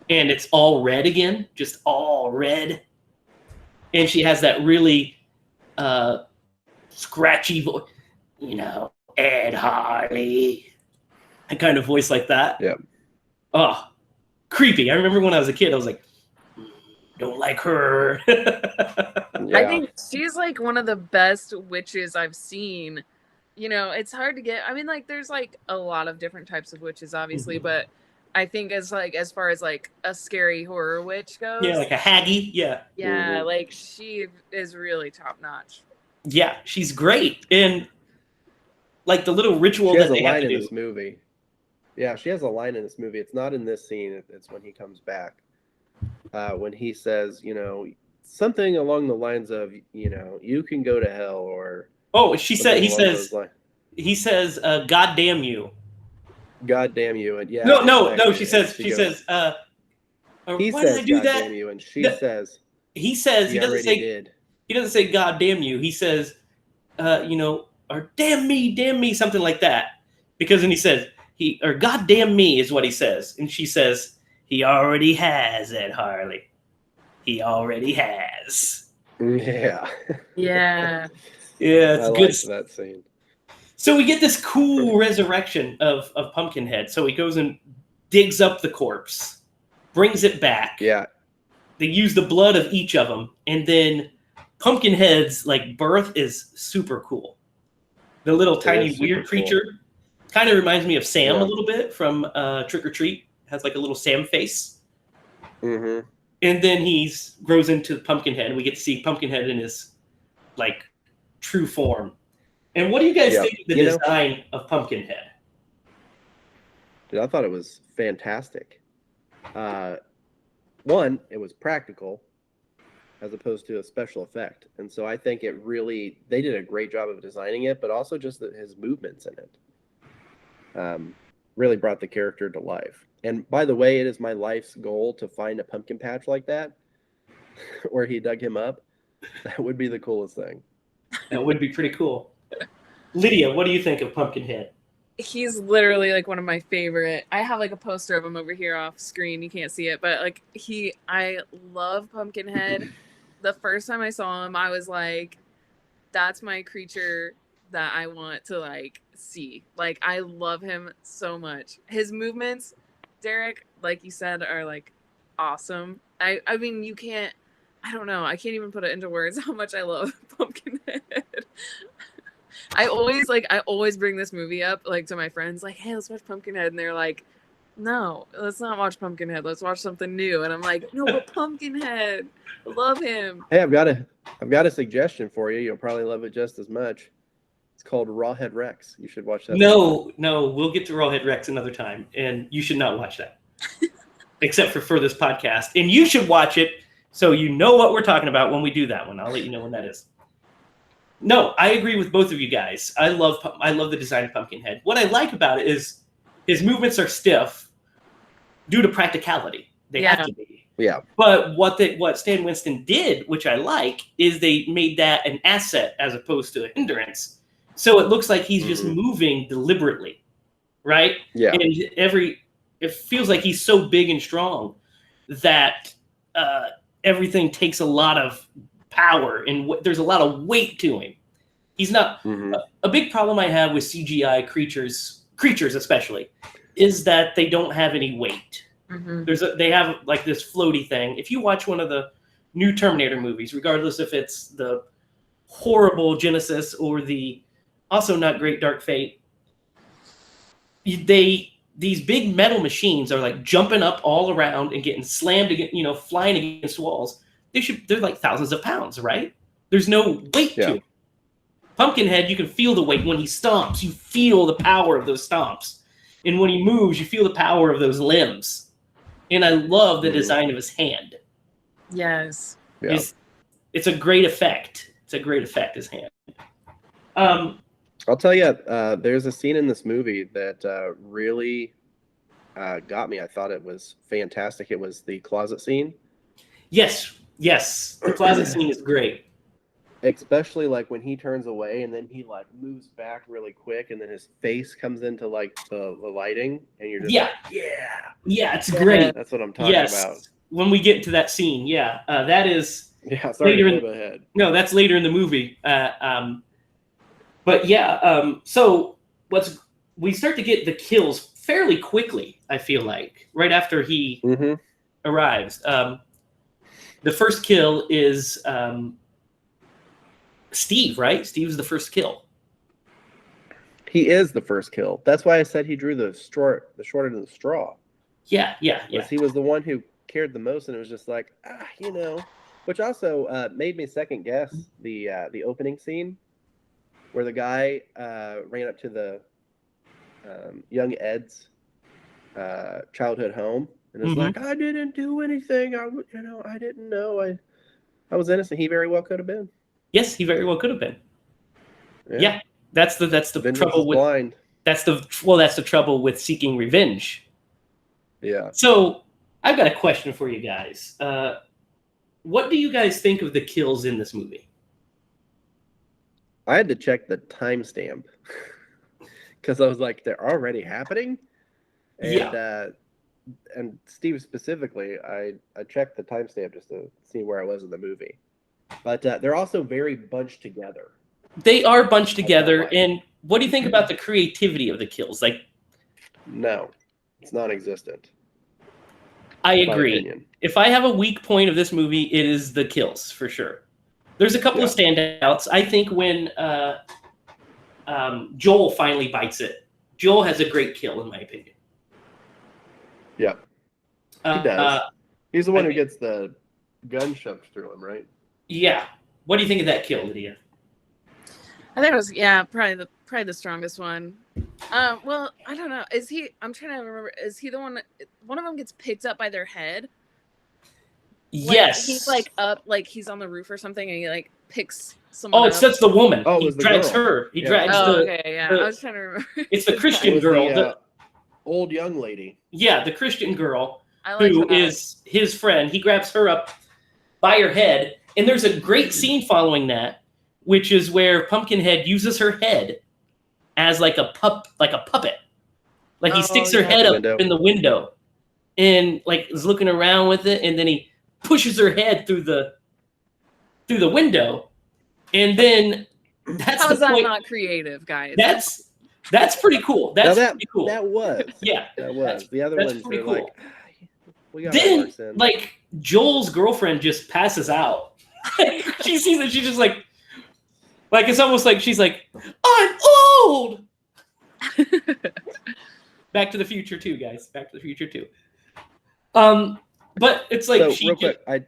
And it's all red again, just all red. And she has that really scratchy voice, Ed Harley. A kind of voice like that. Yep. Oh, creepy. I remember when I was a kid, I was like, don't like her. Yeah. I think she's like one of the best witches I've seen. It's hard to get. I mean, like, there's like a lot of different types of witches, obviously, but I think as far as like a scary horror witch goes, Yeah, like a Haggy. Yeah. like she is really top notch. Yeah, she's great. And like the little ritual she has that a they have line to in do. this movie. Yeah, she has a line in this movie. It's not in this scene. It's when he comes back. When he says, something along the lines of, you can go to hell, or he says, God damn you. God damn you. And yeah. No, exactly. she says, he why says, did I do God that? damn you, and she says, he doesn't say, did. He doesn't say God damn you. He says, or damn me, something like that. Because then he says, or God damn me is what he says. And she says, he already has, Ed Harley. He already has. Yeah. Yeah. Yeah, it's I good. liked that scene. So we get this cool resurrection of Pumpkinhead. So he goes and digs up the corpse, brings it back. Yeah. They use the blood of each of them, and then Pumpkinhead's like birth is super cool. The little tiny weird creature kind of reminds me of Sam a little bit from Trick or Treat. Has like a little Sam face. Mm-hmm. And then he grows into Pumpkinhead, and we get to see Pumpkinhead in his like true form. And what do you guys think of the design of Pumpkinhead? Dude, I thought it was fantastic. One, it was practical as opposed to a special effect. And so I think they did a great job of designing it, but also just his movements in it really brought the character to life. And by the way, it is my life's goal to find a pumpkin patch like that where he dug him up. That would be the coolest thing. That would be pretty cool. Lydia, what do you think of Pumpkinhead? He's literally like one of my favorite. I have like a poster of him over here off screen. You can't see it, but like I love Pumpkinhead. The first time I saw him, I was like, that's my creature that I want to like see. Like, I love him so much. His movements, Derek, like you said, are like awesome. I mean, I don't know. I can't even put it into words how much I love Pumpkinhead. I always bring this movie up like to my friends, like, hey, let's watch Pumpkinhead, and they're like, no, let's not watch Pumpkinhead. Let's watch something new. And I'm like, no, but Pumpkinhead, I love him. Hey, I've got a suggestion for you. You'll probably love it just as much. It's called Rawhead Rex. You should watch that. No, we'll get to Rawhead Rex another time, and you should not watch that, except for this podcast. And you should watch it so you know what we're talking about when we do that one. I'll let you know when that is. No, I agree with both of you guys. I love the design of Pumpkinhead. What I like about it is his movements are stiff due to practicality. They have to be. Yeah. But what Stan Winston did, which I like, is they made that an asset as opposed to a hindrance. So it looks like he's just moving deliberately, right? Yeah. And it feels like he's so big and strong that everything takes a lot of power and there's a lot of weight to him. He's not a big problem I have with CGI creatures especially, is that they don't have any weight. They have like this floaty thing. If you watch one of the new Terminator movies, regardless if it's the horrible Genesis or the also not great Dark Fate, these big metal machines are like jumping up all around and getting slammed against, flying against walls. They're like thousands of pounds, right? There's no weight to it. Pumpkinhead, you can feel the weight when he stomps. You feel the power of those stomps. And when he moves, you feel the power of those limbs. And I love the design of his hand. Yes. Yeah. It's a great effect. It's a great effect, his hand. I'll tell you, there's a scene in this movie that really got me. I thought it was fantastic. It was the closet scene. Yes. The closet scene is great. Especially like when he turns away and then he like moves back really quick and then his face comes into like the lighting and you're just yeah, it's great. That's what I'm talking about. When we get to that scene, that is sorry to go ahead. No, that's later in the movie. But so we start to get the kills fairly quickly, I feel like, right after he arrives. The first kill is Steve, right? Steve's the first kill. He is the first kill. That's why I said he drew the short end of the straw. Yeah. He was the one who cared the most, and it was just like, which also made me second guess the opening scene where the guy ran up to the young Ed's childhood home and was like, I didn't do anything. I didn't know. I was innocent. He very well could have been. Yes, he very well could have been. Yeah, that's the trouble with blind. That's the trouble with seeking revenge. Yeah. So I've got a question for you guys. What do you guys think of the kills in this movie? I had to check the timestamp because I was like, they're already happening. And and Steve specifically, I checked the timestamp just to see where I was in the movie. But they're also very bunched together. They are bunched together. And what do you think about the creativity of the kills? Like, no, it's non-existent. I agree. If I have a weak point of this movie, it is the kills for sure. There's a couple of standouts. I think when Joel finally bites it, Joel has a great kill in my opinion. Yeah, he does. He's the one who gets the gun shoved through him, right? Yeah. What do you think of that kill, Lydia? I think it was probably the strongest one. Well, I don't know. I'm trying to remember. Is he the one of them gets picked up by their head? Yes. He's like up, like he's on the roof or something, and he like picks someone up. That's the woman. Oh, he drags her. He drags the... okay, yeah. I was trying to remember. It's the Christian girl. The old young lady. Yeah, the Christian girl who is his friend. He grabs her up by her head, and there's a great scene following that, which is where Pumpkinhead uses her head as like a puppet. Like he sticks her head up in the window and like is looking around with it, and then he pushes her head through the window, and then that's How is that not creative, guys? That's pretty cool. That's pretty cool. That was. Yeah. That was. The other ones are cool. like, we got then like Joel's girlfriend just passes out. She sees it, she's just like it's almost like she's like, I'm old. Back to the Future 2, guys. Back to the Future 2. But it's like real quick, I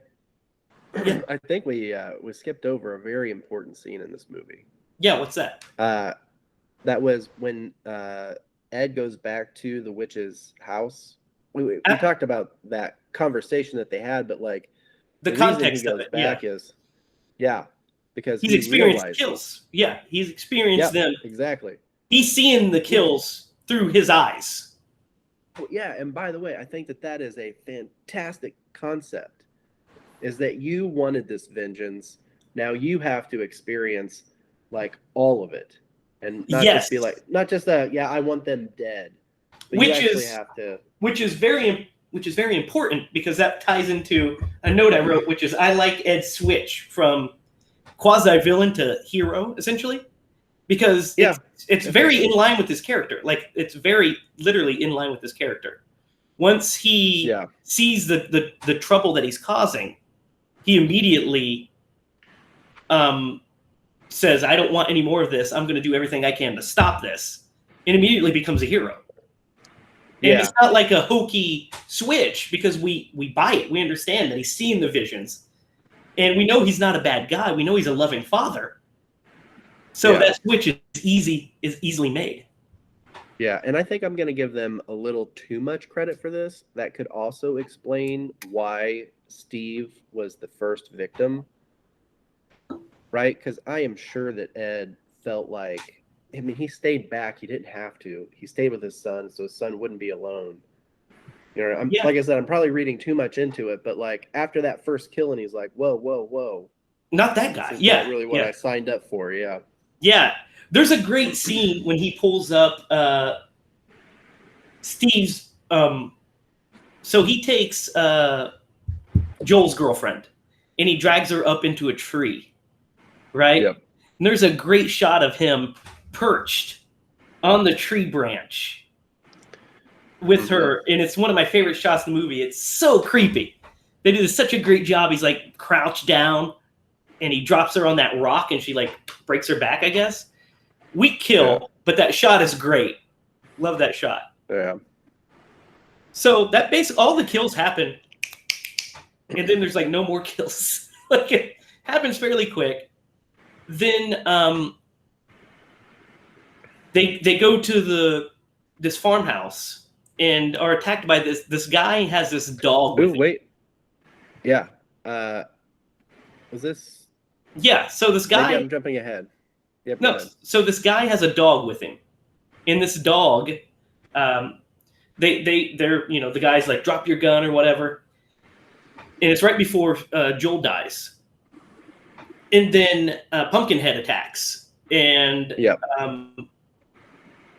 think we skipped over a very important scene in this movie. Yeah, what's that? That was when Ed goes back to the witch's house. We talked about that conversation that they had, but like The reason he context of goes it, back is, because he's he experienced realizes, kills. Yeah, he's experienced them. exactly. He's seeing the kills through his eyes. Well, yeah, and by the way, I think that is a fantastic concept. Is that you wanted this vengeance? Now you have to experience like all of it, and not Yes, just be like, yeah, I want them dead, but you which actually is have to. which is very important because that ties into a note I wrote, which is I like Ed's switch from quasi-villain to hero, essentially, because it's very in line with his character. Like, it's very literally in line with his character. Once he sees the trouble that he's causing, he immediately says, I don't want any more of this. I'm going to do everything I can to stop this. And immediately becomes a hero. And it's not like a hokey switch, because we buy it. We understand that he's seeing the visions. And we know he's not a bad guy. We know he's a loving father. So that switch is easily made. Yeah, and I think I'm going to give them a little too much credit for this. That could also explain why Steve was the first victim, right? Because I am sure that Ed felt like, I mean, he stayed back. He didn't have to. He stayed with his son, so his son wouldn't be alone. You know, like I said, I'm probably reading too much into it, but like after that first killing, he's like, whoa, whoa, whoa. Not that guy. This is not really what I signed up for. Yeah. Yeah. There's a great scene when he pulls up Steve's. So he takes Joel's girlfriend and he drags her up into a tree, right? Yep. And there's a great shot of him perched on the tree branch with her, and it's one of my favorite shots in the movie. It's so creepy. They do such a great job. He's like crouched down, and he drops her on that rock, and she like breaks her back, I guess. Weak kill, but that shot is great. Love that shot. Yeah. So that basically all the kills happen, and then there's like no more kills. Like, it happens fairly quick. Then they go to this farmhouse and are attacked by this guy. Has this dog. Ooh, wait. Yeah. Was this? Yeah. So this guy. Maybe I'm jumping ahead. Yep, no. So this guy has a dog with him, and this dog, they're the guy's like, drop your gun or whatever, and it's right before Joel dies, and then Pumpkinhead attacks, and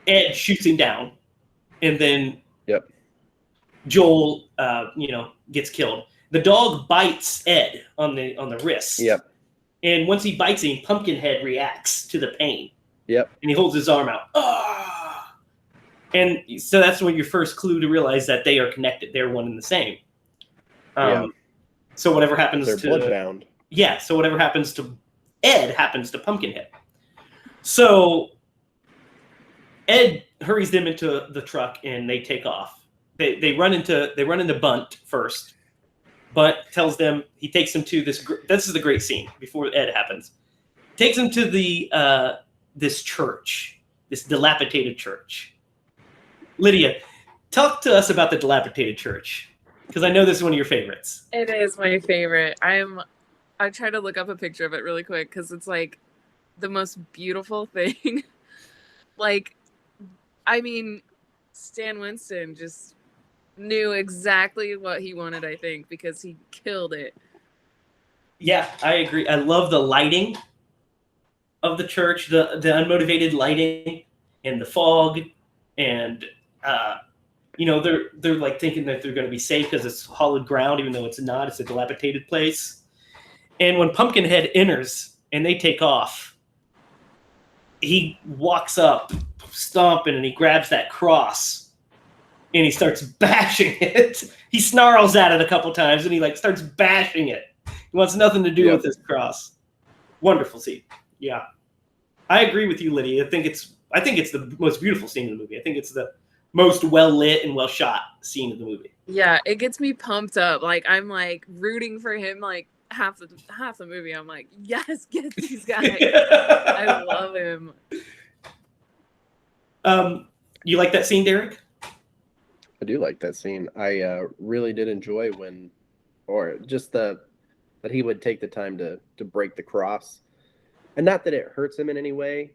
Ed shoots him down, and then Joel gets killed. The dog bites Ed on the wrist. Yep. And once he bites him, Pumpkinhead reacts to the pain. Yep. And he holds his arm out. Ah! And so that's when your first clue to realize that they are connected. They're one and the same. So whatever happens to bloodbound. Yeah. So whatever happens to Ed happens to Pumpkinhead. So Ed hurries them into the truck and they take off. They run into Bunt first. Bunt tells them, he takes them to this is the great scene before Ed happens. Takes them to this church, this dilapidated church. Lydia, talk to us about the dilapidated church, because I know this is one of your favorites. It is my favorite. I tried to look up a picture of it really quick because it's like the most beautiful thing. Like, I mean, Stan Winston just knew exactly what he wanted, I think, because he killed it. Yeah, I agree. I love the lighting of the church, the unmotivated lighting and the fog, and they're like thinking that they're going to be safe because it's hollowed ground, even though it's not. It's a dilapidated place. And when Pumpkinhead enters and they take off, he walks up, stomping, and he grabs that cross. And he starts bashing it. He snarls at it a couple times, and he starts bashing it. He wants nothing to do with this cross. Wonderful scene. Yeah, I agree with you, Lydia. I think it's the most beautiful scene in the movie. I think it's the most well lit and well shot scene of the movie. Yeah, it gets me pumped up. Like, I'm like rooting for him. Like, half the movie, I'm like, yes, get these guys. I love him. You like that scene, Derek? I do like that scene. I really did enjoy that he would take the time to break the cross, and not that it hurts him in any way.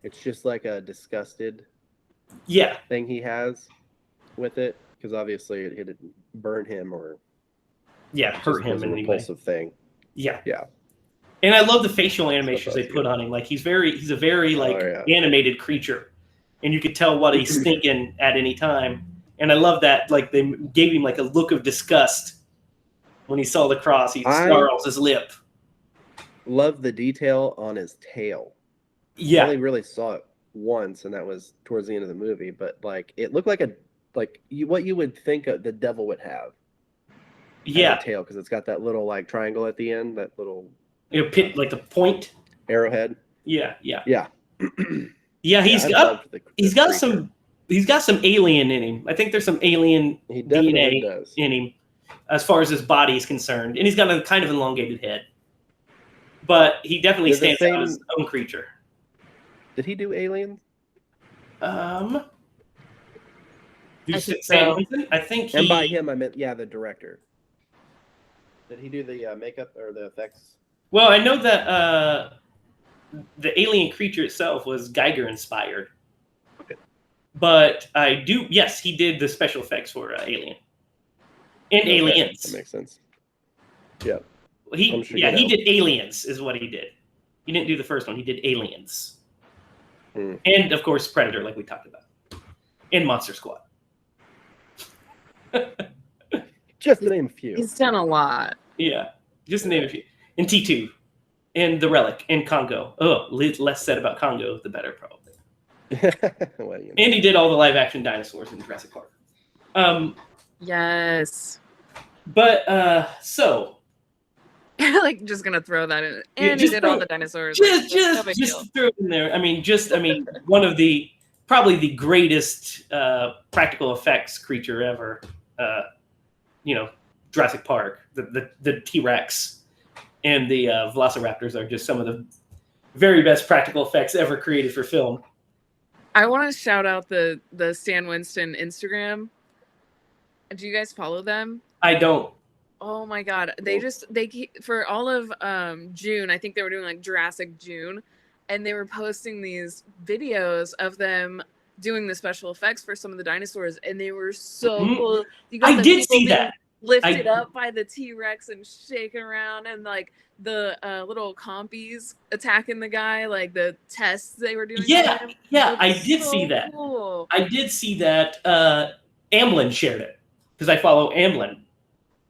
It's just like a disgusted Yeah. thing he has with it, because obviously it didn't burn him or hurt him was a in any way. repulsive thing. Yeah. Yeah. And I love the facial animations they put on him. Like he's a very animated creature, and you could tell what he's thinking at any time. And I love that, like, they gave him like a look of disgust when he saw the cross. He snarls his lip. Love the detail on his tail. Yeah. I only really saw it once, and that was towards the end of the movie. But like, it looked like what you would think the devil would have. Yeah. As a tail, because it's got that little like triangle at the end, that little pit, like the point arrowhead. Yeah. Yeah. Yeah, he's got some alien in him. I think there's some alien DNA in him as far as his body is concerned. And he's got a kind of elongated head. But he definitely stands out as his own creature. Did he do Aliens? I think he... And by him, I meant, the director. Did he do the makeup or the effects? Well, I know that the alien creature itself was Geiger inspired. Okay. But he did the special effects for Alien. And Aliens. That makes sense. Yeah. He did Aliens is what he did. He didn't do the first one. He did Aliens. And, of course, Predator, like we talked about. And Monster Squad. Just to name a few. He's done a lot. Yeah, just to name a few. And T2. And The Relic. And Congo. Oh, less said about Congo, the better, probably. Well, And he did all the live-action dinosaurs in Jurassic Park. Yes. But, so... like, just gonna throw that in. And he did all the dinosaurs. Just throw it in there. I mean, one of probably the greatest practical effects creature ever. Jurassic Park, the T-Rex and the Velociraptors are just some of the very best practical effects ever created for film. I want to shout out the Stan Winston Instagram. Do you guys follow them? I don't. Oh my God. They for all of June, I think they were doing like Jurassic June, and they were posting these videos of them doing the special effects for some of the dinosaurs, and they were so cool. I did see that. Lifted up by the T-Rex and shaking around, and like the little compies attacking the guy, like the tests they were doing. Yeah, I did see that. Cool. I did see that. Amblin shared it because I follow Amblin.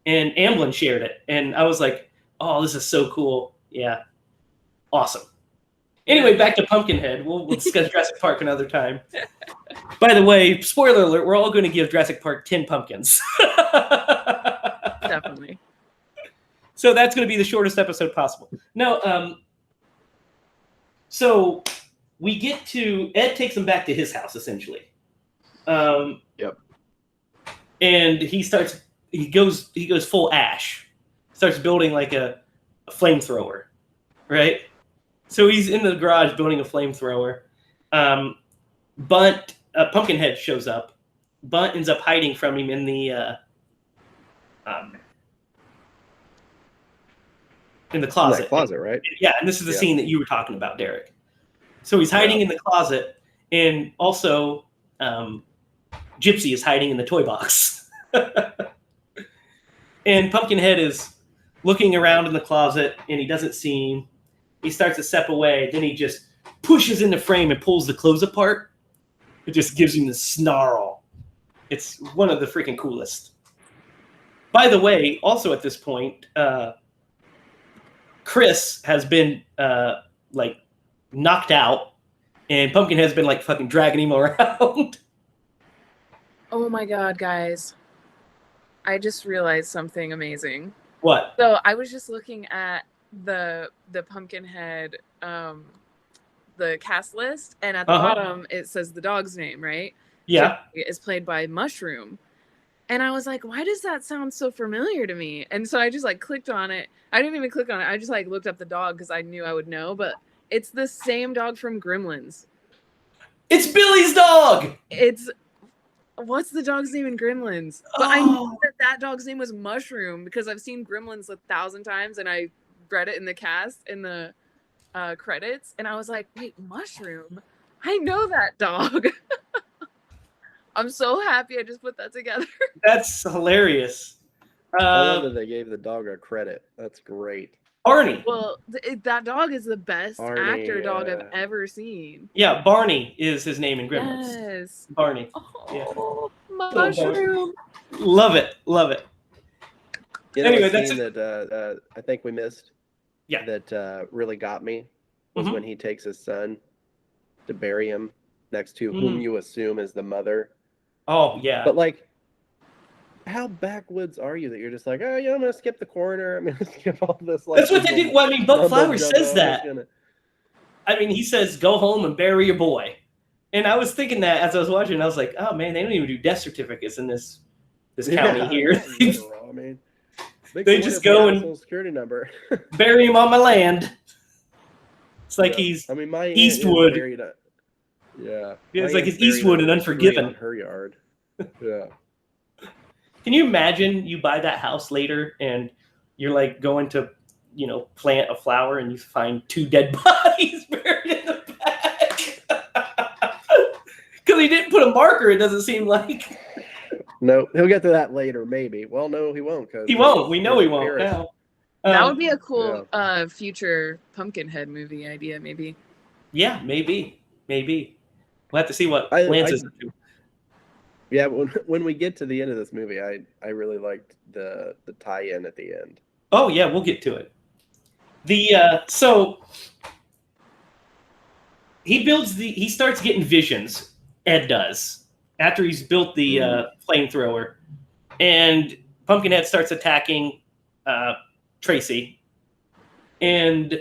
And Amblin shared it, and I was like, "Oh, this is so cool! Yeah, awesome." Anyway, back to Pumpkinhead. We'll discuss Jurassic Park another time. By the way, spoiler alert: we're all going to give Jurassic Park 10 pumpkins. Definitely. So that's going to be the shortest episode possible. No, so we get to Ed takes him back to his house essentially. Yep. And he goes full Ash. Starts building like a flamethrower, right? So he's in the garage building a flamethrower. Pumpkinhead shows up. Bunt ends up hiding from him in the closet. In that closet, right? Yeah, and this is the scene that you were talking about, Derek. So he's hiding in the closet, and also Gypsy is hiding in the toy box. And Pumpkinhead is looking around in the closet, and he doesn't see him. He starts to step away. Then he just pushes in the frame and pulls the clothes apart. It just gives him the snarl. It's one of the freaking coolest. By the way, also at this point, Chris has been knocked out, and Pumpkinhead's been fucking dragging him around. Oh my God, guys. I just realized something amazing. What? So I was just looking at the Pumpkinhead, the cast list, and at the bottom it says the dog's name, right? Yeah. It's played by Mushroom. And I was like, why does that sound so familiar to me? And so I just like clicked on it. I didn't even click on it. I just like looked up the dog because I knew I would know. But it's the same dog from Gremlins. It's Billy's dog. It's what's the dog's name in Gremlins? But I knew that dog's name was Mushroom because I've seen Gremlins 1,000 times and I read it in the cast in the credits. And I was like, wait, Mushroom? I know that dog. I'm so happy I just put that together. That's hilarious. I love that they gave the dog a credit. That's great. Barney. Well, that dog is the best Barney, actor dog I've ever seen. Yeah, Barney is his name in Gremlins. Yes. Barney. Oh, Mushroom. Love it. Love it. You know, Anyway, a that's scene that I think we missed. Yeah. That really got me was when he takes his son to bury him next to whom you assume is the mother. Oh yeah. But like, how backwoods are you that you're just like, oh yeah, I'm gonna skip the coroner. I'm gonna skip all this. Like, that's what they do. Well, I mean, Buck Flowers says that. I mean, he says, "Go home and bury your boy." And I was thinking that as I was watching, I was like, "Oh man, they don't even do death certificates in this county here." I mean, they just go and social security number. bury him on my land. It's like he's. I mean, my aunt Eastwood. is buried at, yeah, it's like he's Eastwood and Unforgiven. On her yard. Yeah. Can you imagine you buy that house later and you're like going to, plant a flower and you find 2 dead bodies buried in the back? Because he didn't put a marker, it doesn't seem like. No, he'll get to that later, maybe. Well, no, he won't. He won't. We know he won't now. That would be a cool future Pumpkinhead movie idea, maybe. Yeah, maybe. We'll have to see what Lance is up to. Yeah, when we get to the end of this movie, I really liked the tie-in at the end. Oh yeah, we'll get to it. So he starts getting visions. Ed does after he's built the flamethrower, and Pumpkinhead starts attacking Tracy, and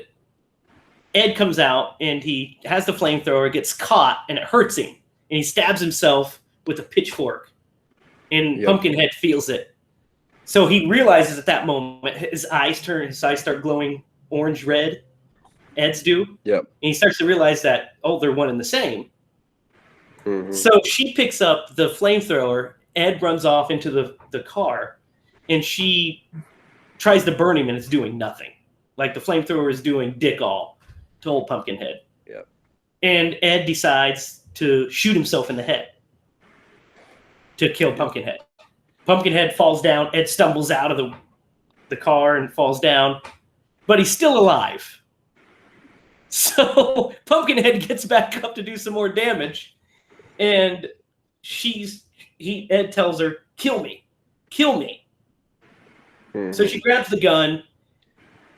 Ed comes out and he has the flamethrower, gets caught, and it hurts him, and he stabs himself with a pitchfork, and Pumpkinhead feels it. So he realizes at that moment his eyes start glowing orange red. Ed's do. Yep. And he starts to realize that they're one and the same. Mm-hmm. So she picks up the flamethrower. Ed runs off into the car, and she tries to burn him, and it's doing nothing. Like the flamethrower is doing dick all to old Pumpkinhead. Yep. And Ed decides to shoot himself in the head to kill Pumpkinhead. Pumpkinhead falls down. Ed stumbles out of the car and falls down, but he's still alive. So Pumpkinhead gets back up to do some more damage, and Ed tells her, kill me. Mm-hmm. So she grabs the gun,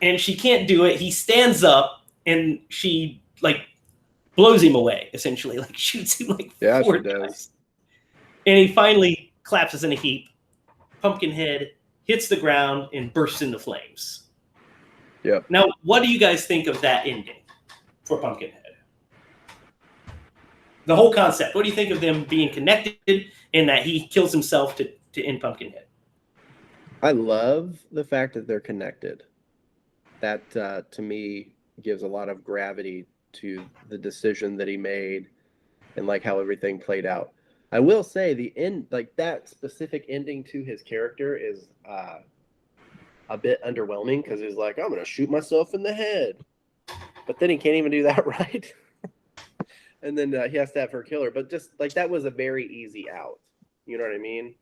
and she can't do it. He stands up, and she blows him away, essentially, shoots him 4 times. And he finally collapses in a heap. Pumpkinhead hits the ground and bursts into flames. Yeah. Now, what do you guys think of that ending for Pumpkinhead? The whole concept. What do you think of them being connected and that he kills himself to end Pumpkinhead? I love the fact that they're connected. That, to me, gives a lot of gravity to the decision that he made and how everything played out. I will say the end, that specific ending to his character is a bit underwhelming because he's like, I'm going to shoot myself in the head. But then he can't even do that right. And then he has to have her kill her. But just that was a very easy out. You know what I mean?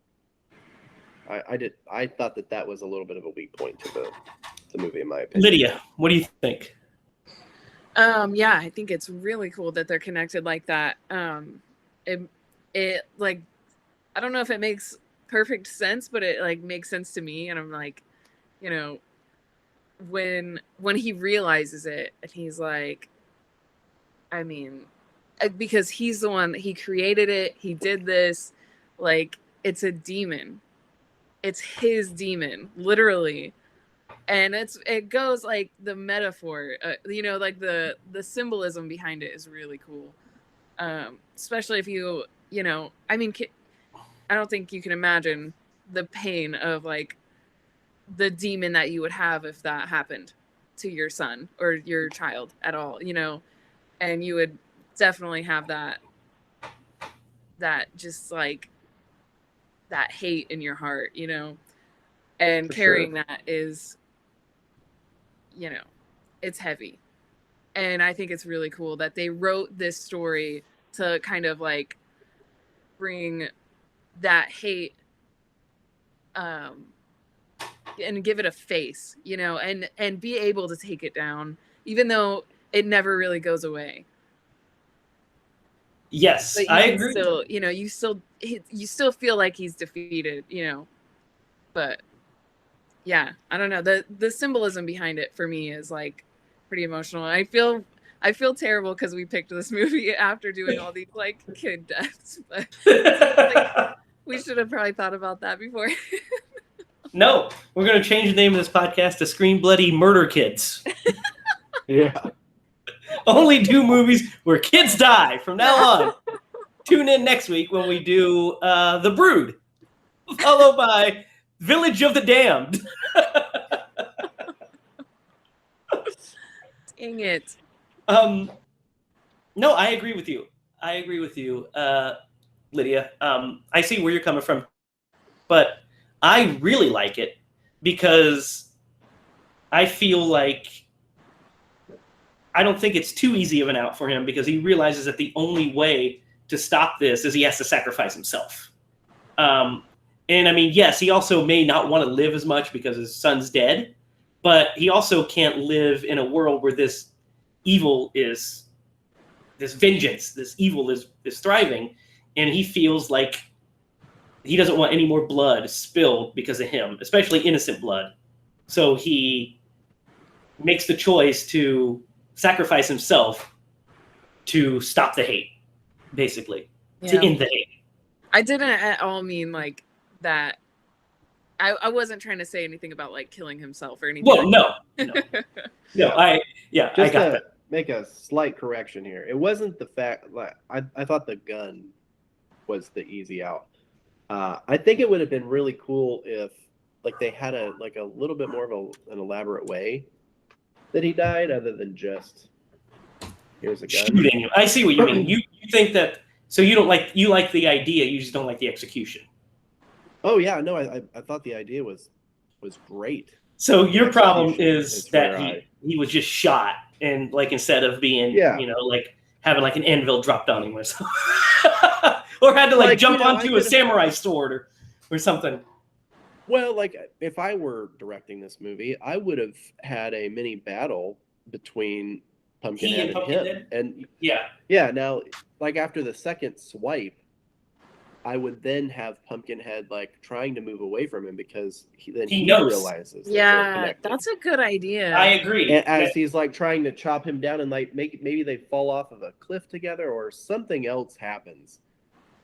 I thought that was a little bit of a weak point to the movie, in my opinion. Lydia, what do you think? Yeah, I think it's really cool that they're connected like that. It I don't know if it makes perfect sense, but it makes sense to me. And I'm like, when he realizes it, and he's like, I mean, because he's the one, he created it, he did this, it's a demon. It's his demon, literally. And it goes the metaphor, the symbolism behind it is really cool. Especially if I mean, I don't think you can imagine the pain of like the demon that you would have if that happened to your son or your child at all, you know, and you would definitely have that just like that hate in your heart, you know, and For carrying sure. that is, you know, it's heavy. And I think it's really cool that they wrote this story to kind of like bring that hate and give it a face, you know, and be able to take it down, even though it never really goes away. Yes, But you I can agree. still, you know, you still feel like he's defeated, you know. But yeah, I don't know. The symbolism behind it for me is like pretty emotional. I feel terrible because we picked this movie after doing all these like kid deaths, but like, we should have probably thought about that before. No, we're going to change the name of this podcast to Scream Bloody Murder Kids. Yeah. Only do movies where kids die from now on. Tune in next week when we do The Brood, followed by Village of the Damned. Dang it. No, I agree with you. Lydia. I see where you're coming from, but I really like it because I feel like I don't think it's too easy of an out for him because he realizes that the only way to stop this is he has to sacrifice himself. And I mean, yes, he also may not want to live as much because his son's dead, but he also can't live in a world where this evil is, this vengeance, this evil is thriving, and he feels like he doesn't want any more blood spilled because of him, especially innocent blood. So he makes the choice to sacrifice himself to stop the hate, basically, to end the hate. I didn't at all mean like that. I wasn't trying to say anything about like killing himself or anything. Well, like no. I got that. Make a slight correction here. It wasn't the fact like I thought the gun was the easy out. I think it would have been really cool if like they had a little bit more of an elaborate way that he died other than just here's a gun shooting him. I see what you mean. You think that, so you like the idea, you just don't like the execution. Oh yeah, no, I thought the idea was great. So your problem is that he was just shot, and like instead of being like having like an anvil dropped on him or something. Or had to like jump onto a samurai sword or something. Well, like if I were directing this movie, I would have had a mini battle between Pumpkinhead and him. And yeah. Now, like after the second swipe, I would then have Pumpkinhead like trying to move away from him because he realizes. Yeah, that's a good idea. I agree. And as he's like trying to chop him down and like maybe they fall off of a cliff together or something else happens.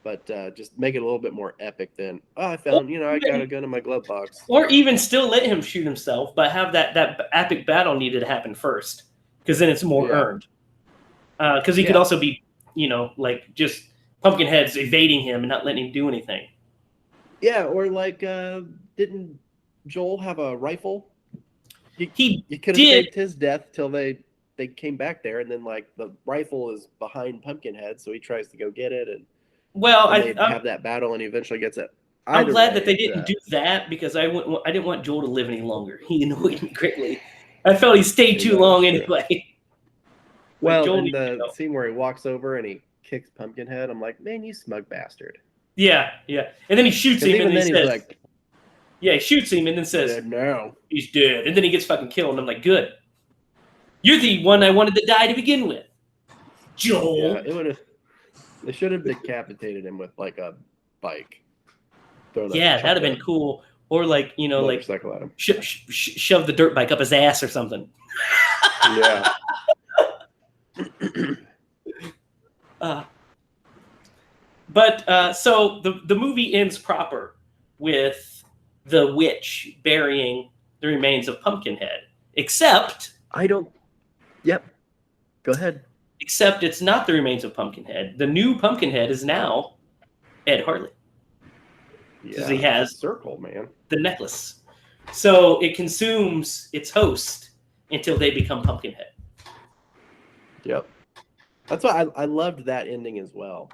But just make it a little bit more epic than, I found, I got a gun in my glove box. Or even still let him shoot himself, but have that epic battle needed to happen first, because then it's more earned. Because he could also be, like just Pumpkinhead's evading him and not letting him do anything. Yeah, or like, didn't Joel have a rifle? He could have saved his death till they came back there, and then like the rifle is behind Pumpkinhead, so he tries to go get it and. Well, I have that battle, and he eventually gets it. I'm glad that they didn't do that because I didn't want Joel to live any longer. He annoyed me greatly. I felt he stayed too long anyway. Well, in the scene where he walks over and he kicks Pumpkinhead, I'm like, man, you smug bastard. Yeah. And then he shoots him, and he says, like, he shoots him, and then says, dead now. He's dead. And then he gets fucking killed, and I'm like, good. You're the one I wanted to die to begin with, Joel. Yeah, it would have. They should have decapitated him with like a bike. That'd have been cool. Or like, like at him. Shove the dirt bike up his ass or something. Yeah. But so the movie ends proper with the witch burying the remains of Pumpkinhead. Except Yep. Go ahead. Except it's not the remains of Pumpkinhead. The new Pumpkinhead is now Ed Harley. because he has circle, man. the necklace. So it consumes its host until they become Pumpkinhead. Yep. That's why I loved that ending as well.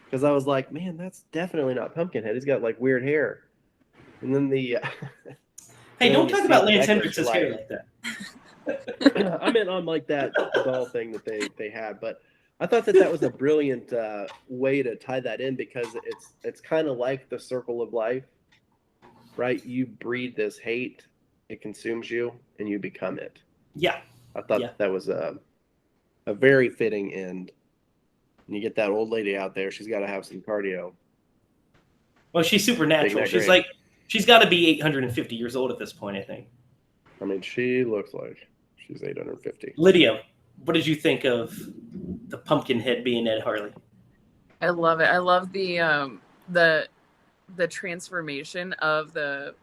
Because I was like, man, that's definitely not Pumpkinhead. He's got like weird hair. And then the Hey, don't talk about Lance necklace, Hendricks's hair like that. I meant on like that doll thing that they had, but I thought that was a brilliant way to tie that in, because it's kind of like the circle of life, right? You breed this hate, it consumes you, and you become it. Yeah. I thought that was a very fitting end. And you get that old lady out there; she's got to have some cardio. Well, she's supernatural. She's got to be 850 years old at this point, I think. I mean, she looks like she's 850. Lydia, what did you think of the Pumpkinhead being Ed Harley? I love it. I love the transformation of the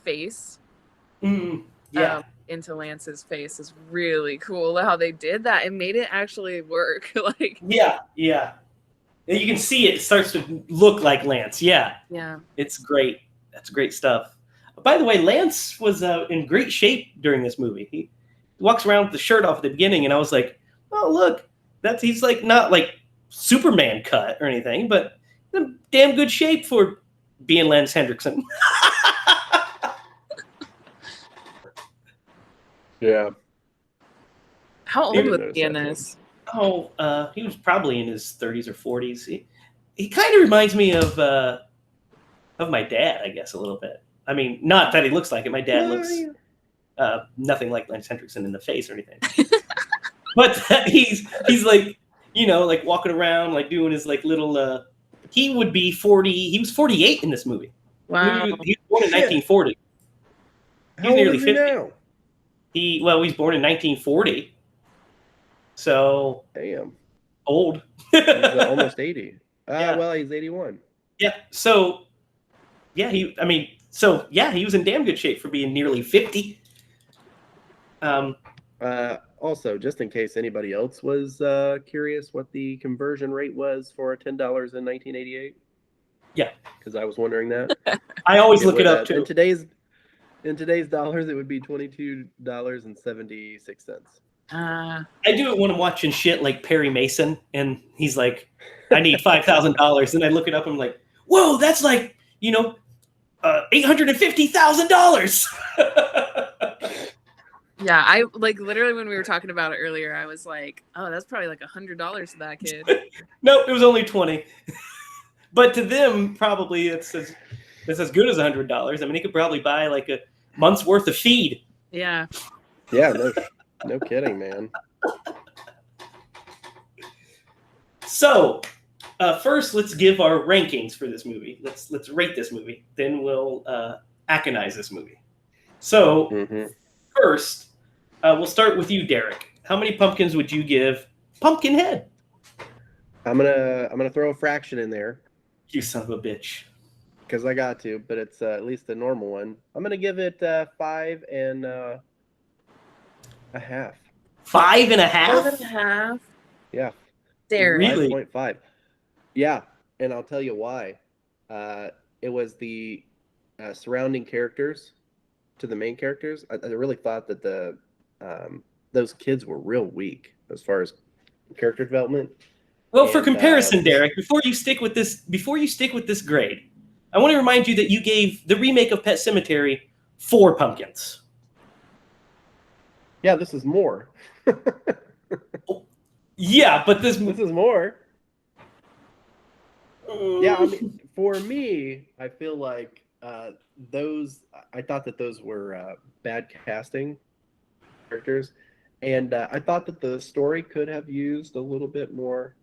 face into Lance's face is really cool. How they did that, it made it actually work. Like yeah. You can see it starts to look like Lance. Yeah. It's great. That's great stuff. By the way, Lance was in great shape during this movie. He walks around with the shirt off at the beginning, and I was like, "Oh, look, he's like not like Superman cut or anything, but in damn good shape for being Lance Hendrickson." Yeah. How old was he in this? Oh, he was probably in his 30s or 40s. He kind of reminds me of my dad, I guess, a little bit. I mean, not that he looks like it. My dad looks nothing like Lance Hendrickson in the face or anything. But he's like, like walking around, like doing his like little. He would be 40. He was 48 in this movie. Wow. He was born in 1940. He's nearly 50 now. He's born in 1940. So damn old. He's almost 80. Well, he's 81. Yeah. So he was in damn good shape for being nearly 50. Also, just in case anybody else was curious what the conversion rate was for $10 in 1988. Yeah, because I was wondering that. I always look it up too. In today's dollars, it would be $22.76. I do it when I'm watching shit like Perry Mason, and he's like, "I need $5,000," and I look it up, and I'm like, "Whoa, that's like $850,000." Yeah, I like literally when we were talking about it earlier, I was like, "Oh, that's probably like $100 to that kid." Nope, it was only 20. But to them, probably it's as good as $100. I mean, he could probably buy like a month's worth of feed. Yeah. Yeah, no kidding, man. So, first, let's give our rankings for this movie. Let's rate this movie. Then we'll Atkinized this movie. So, first, we'll start with you, Derek. How many pumpkins would you give Pumpkinhead? I'm gonna throw a fraction in there. You son of a bitch. Because I got to, but it's at least the normal one. I'm gonna give it 5 and a half. 5 and a half? 5 and a half. Yeah. Derek. Really? 5.5. Yeah, and I'll tell you why. It was the surrounding characters to the main characters. I really thought that those kids were real weak as far as character development. Well, for comparison, Derek, before you stick with this grade, I want to remind you that you gave the remake of Pet Sematary 4 pumpkins. Yeah, this is more. Yeah, but this is more. Yeah, I mean, for me, I feel like I thought that those were bad casting characters, and I thought that the story could have used a little bit more.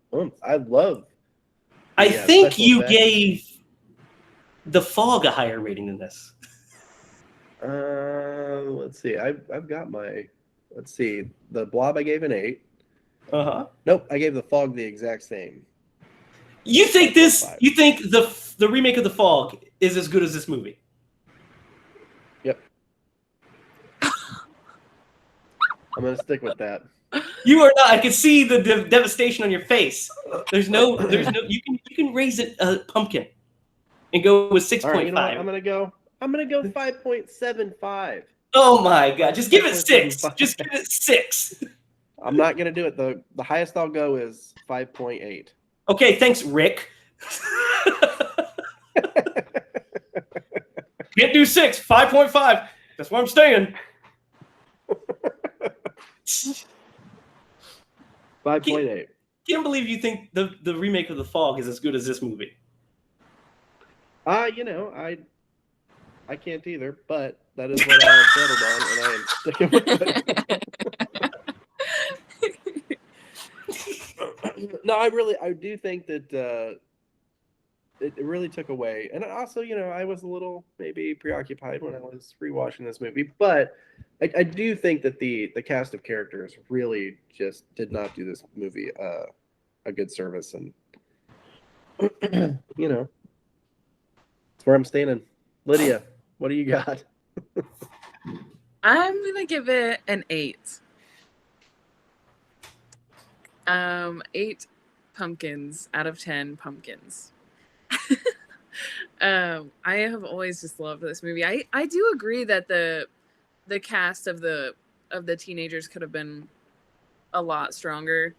I think you gave The Fog a higher rating than this. Let's see. I've got my. Let's see. The Blob I gave an 8. Nope, I gave The Fog the exact same. You think this? 5. You think the remake of The Fog is as good as this movie? Yep. I'm gonna stick with that. You are not. I can see the devastation on your face. There's no. You can raise it a pumpkin. and go with All right, you know what? 6.5. I'm gonna go 5.75. Oh my God! Just give it 6. 5.75. Just give it 6. I'm not gonna do it. The highest I'll go is 5.8. Okay, thanks, Rick. Can't do 6. 5.5. That's where I'm staying. 5.8. Can't believe you think the remake of The Fog is as good as this movie. You know, I can't either, but that is what I have settled on, and I am sticking with it. No, I do think that it really took away, and also, you know, I was a little maybe preoccupied when I was rewatching this movie, but I do think that the cast of characters really just did not do this movie a good service, and you know, that's where I'm standing. Lydia, what do you got? I'm gonna give it an 8. 8 pumpkins out of 10 pumpkins. I have always just loved this movie. I do agree that the cast of the teenagers could have been a lot stronger.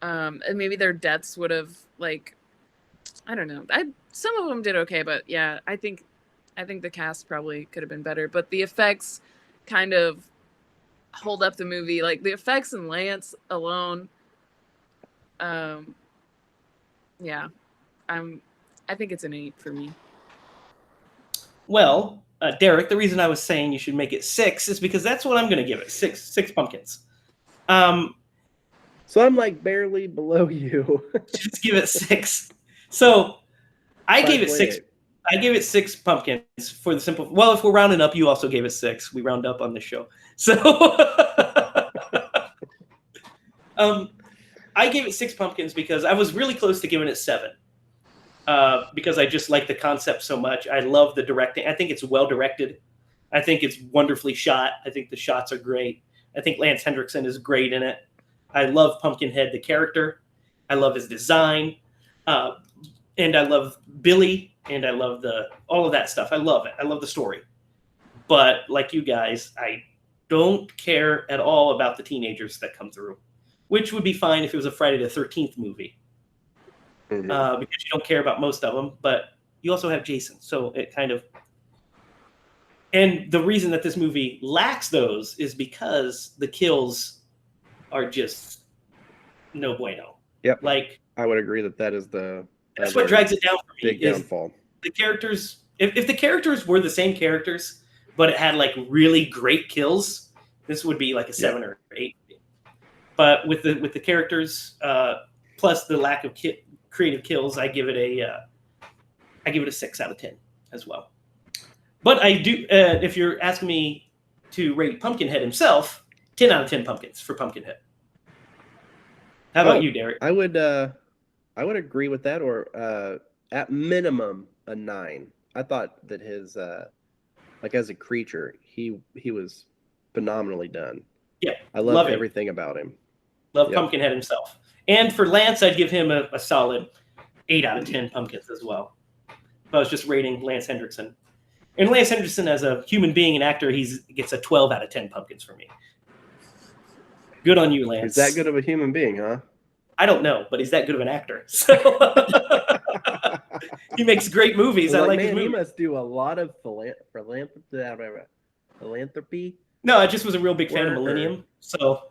And maybe their deaths would have, like, I don't know. Some of them did okay, but yeah, I think the cast probably could have been better. But the effects kind of hold up the movie. Like the effects and Lance alone. Yeah, I think it's an 8 for me. Well, Derek, the reason I was saying you should make it 6 is because that's what I'm going to give it. 6 pumpkins. So I'm like barely below you. Just give it 6. So I gave it 6. 5.8. I gave it 6 pumpkins for the simple. Well, if we're rounding up, you also gave it 6. We round up on this show. So I gave it 6 pumpkins because I was really close to giving it 7. Because I just like the concept so much. I love the directing. I think it's well directed. I think it's wonderfully shot. I think the shots are great. I think Lance Hendrickson is great in it. I love Pumpkinhead, the character. I love his design. And I love Billy, and I love all of that stuff. I love it. I love the story. But like you guys, I don't care at all about the teenagers that come through, which would be fine if it was a Friday the 13th movie. Mhm. Because you don't care about most of them, but you also have Jason. So it kind of... And the reason that this movie lacks those is because the kills are just no bueno. Yep. Like, I would agree that is the that's what drags it down for me. big downfall. The characters, if the characters were the same characters, but it had like really great kills, this would be like a 7 or 8. But with the characters, plus the lack of creative kills, I give it a 6 out of 10 as well. But I do, if you're asking me to rate Pumpkinhead himself, 10 out of 10 pumpkins for Pumpkinhead. How about you, Derek? I would agree with that, or at minimum a 9. I thought that his like as a creature, he was phenomenally done. Yeah, I love everything about him. Love Pumpkinhead himself. And for Lance, I'd give him a solid 8 out of 10 pumpkins as well. If I was just rating Lance Hendrickson. And Lance Hendrickson, as a human being and actor, he gets a 12 out of 10 pumpkins for me. Good on you, Lance. He's that good of a human being, huh? I don't know, but he's that good of an actor. So he makes great movies. I like his movies. He must do a lot of philanthropy. No, I just was a real big fan of Millennium. So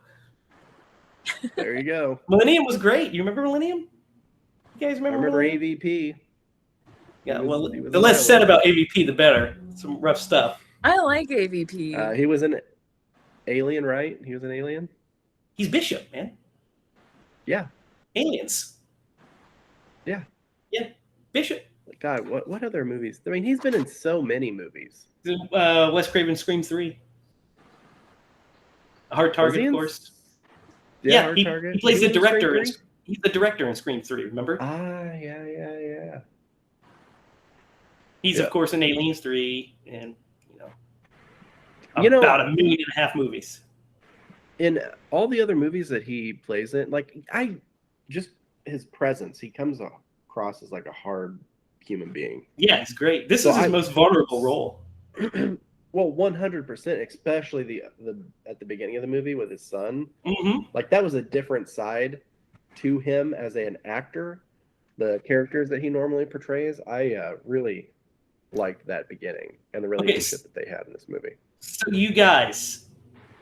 there you go. Millennium was great. You remember Millennium? You guys remember? I remember Millennium? AVP. Yeah, well, the less said about AVP, the better. Some rough stuff. I like AVP. He was an Alien, right? He was an Alien. He's Bishop, man. Yeah. Aliens. Yeah. Yeah. Bishop. God, what other movies? I mean, he's been in so many movies. Wes Craven Scream 3. A Hard Target, of course. Yeah, Hard Target. He plays the director. He's the director in Scream 3, remember? Yeah. He's, of course, in Aliens 3 and, about 1.5 million movies. In all the other movies that he plays in, like, his presence, he comes across as like a hard human being. Yeah, he's great. This So is his most vulnerable role. Well, 100%, especially the at the beginning of the movie with his son. Mm-hmm. Like that was a different side to him as an actor. The characters that he normally portrays, I really liked that beginning and the relationship that they had in this movie. So you guys,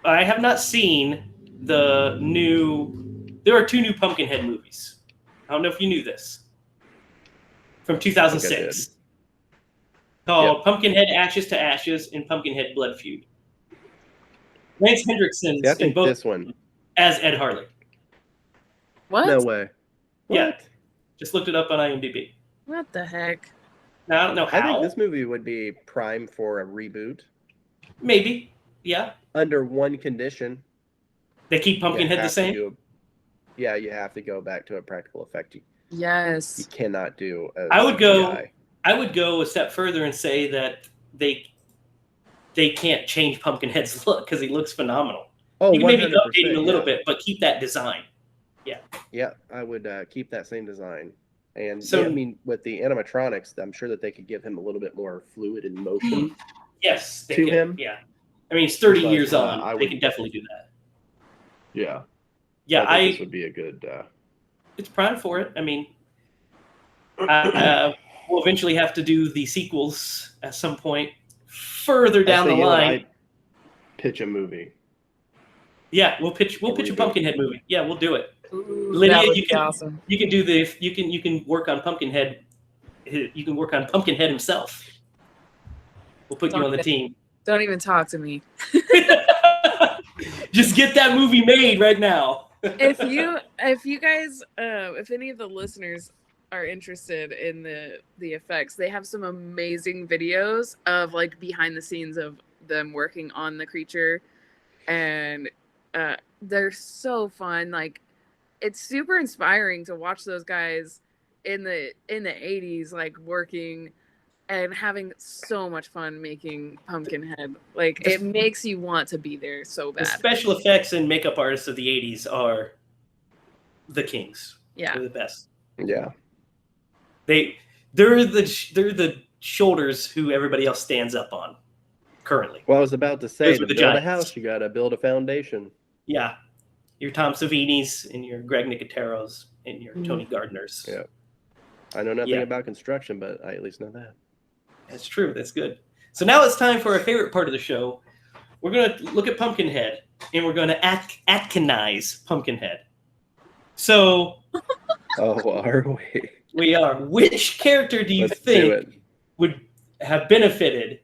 I have not seen the new. There are 2 new Pumpkinhead movies. I don't know if you knew this. From 2006. Called Pumpkinhead Ashes to Ashes and Pumpkinhead Blood Feud. Lance Hendrickson's See, I think in both this one as Ed Harley. What? No way. Yeah. What? Just looked it up on IMDb. What the heck? Now, I don't know how. I think this movie would be prime for a reboot. Maybe. Yeah. Under one condition. They keep Pumpkinhead the same? Yeah, you have to go back to a practical effect. You Yes. cannot do a I would go CGI. I would go a step further and say that they can't change Pumpkinhead's look because he looks phenomenal. Oh, you can maybe 100%, update him a little yeah. bit, but keep that design. Yeah, I would keep that same design. And So- yeah, I mean, with the animatronics, I'm sure that they could give him a little bit more fluid in motion. Yes, they To can. him? Yeah. I mean, it's 30 But, years on. I They would- can definitely do that. Yeah. Yeah, I think this would be a good. it's prime for it. I mean, we'll eventually have to do the sequels at some point further down the line. Pitch a movie. Yeah, we'll pitch a reboot. Pumpkinhead movie. Yeah, we'll do it. Ooh, Lydia, that would you be can- awesome. You can do the you can work on Pumpkinhead. You can work on Pumpkinhead himself. We'll put you on the team. Don't even talk to me. Just get that movie made right now. If you guys, if any of the listeners are interested in the effects, they have some amazing videos of like behind the scenes of them working on the creature, and they're so fun. Like, it's super inspiring to watch those guys in the 80s like working and having so much fun making Pumpkinhead. Like, it makes you want to be there so The bad. special effects and makeup artists of the '80s are the kings. Yeah. They're the best. Yeah. They're the shoulders who everybody else stands up on currently. Well, I was about to say, Those to were the build a giants. house, you got to build a foundation. Yeah. Your Tom Savini's and your Greg Nicoteros and your Tony Gardners. Yeah. I know nothing Yeah. about construction, but I at least know that. That's true. That's good. So now it's time for our favorite part of the show. We're going to look at Pumpkinhead, and we're going to Atkinize Pumpkinhead. So Oh, are we? we are. Which character do you Let's do think it. would have benefited?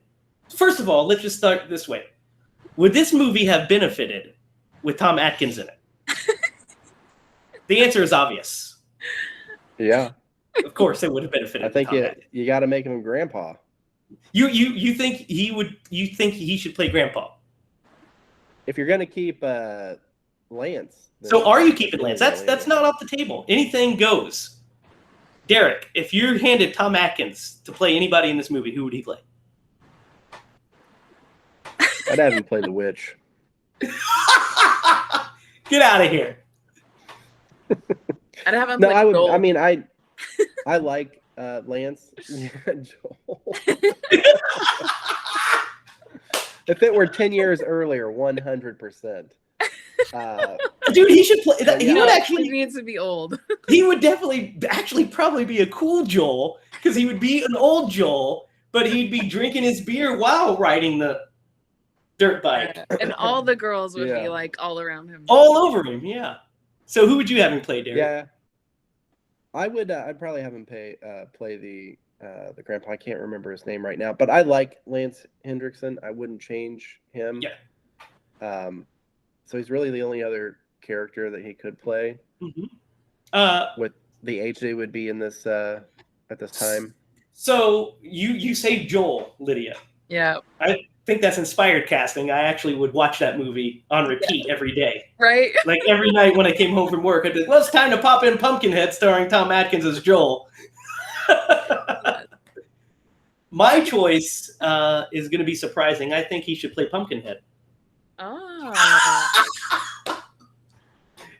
First of all, let's just start this way. Would this movie have benefited with Tom Atkins in it? The answer is obvious. Yeah. Of course, it would have benefited. I think Tom Atkins. you got to make him grandpa. You think he would? You think he should play Grandpa? If you're going to keep Lance. then So are you keeping Lance? Lance. That's not off the table. Anything goes. Derek, if you're handed Tom Atkins to play anybody in this movie, who would he play? I'd have him play the witch. Get out of here. I'd have him No, play I would. Joel. I mean, I like Lance. Joel. If it were 10 years earlier, 100%. Dude, he should play. Yeah. He would He actually. needs to be old. He would definitely, actually, probably be a cool Joel because he would be an old Joel, but he'd be drinking his beer while riding the dirt bike And all the girls would Yeah. be like all around him. all over him. Yeah. So who would you have him play, Derek? Yeah, I would. I'd probably have him play the grandpa. I can't remember his name right now, but I like Lance Hendrickson. I wouldn't change him. Yeah. So he's really the only other character that he could play Mm-hmm. with the age they would be in this at this time. So you say Joel, Lydia. Yeah. I think that's inspired casting. I actually would watch that movie on repeat every day. Right? Like every night when I came home from work, I'd be like, well, it's time to pop in Pumpkinhead starring Tom Atkins as Joel. My choice is going to be surprising. I think he should play Pumpkinhead. Oh.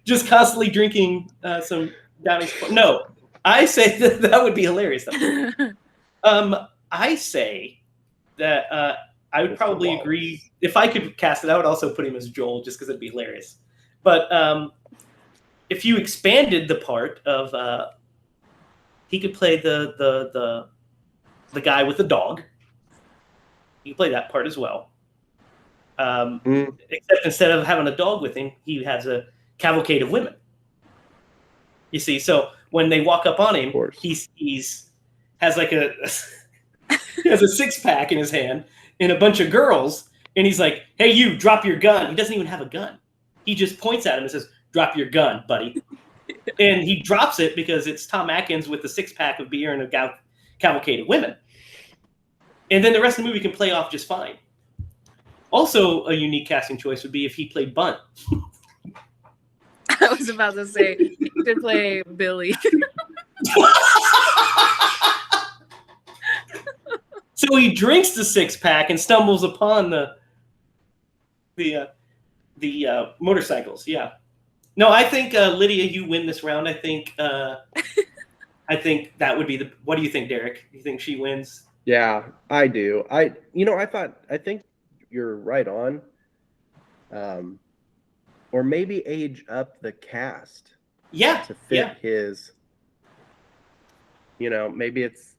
Just constantly drinking some Downey's. No, I say that would be hilarious. Though. I say that I would Mr. probably Wallace. agree. If I could cast it, I would also put him as Joel, just because it'd be hilarious. But if you expanded the part of he could play the guy with the dog. He could play that part as well. Except instead of having a dog with him, he has a cavalcade of women. You see, so when they walk up on him, he's has like he has a 6-pack in his hand and a bunch of girls, and he's like, "Hey, you, drop your gun." He doesn't even have a gun. He just points at him and says, "Drop your gun, buddy." And he drops it because it's Tom Atkins with the 6-pack of beer and a cavalcade of women. And then the rest of the movie can play off just fine. Also, a unique casting choice would be if he played Bunt. I was about to say he could play Billy. So he drinks the 6-pack and stumbles upon the motorcycles. Yeah. No, I think Lydia, you win this round. I think that would be the. What do you think, Derek? You think she wins? Yeah, I do. I think you're right on. Or maybe age up the cast. Yeah. To fit his. Maybe it's.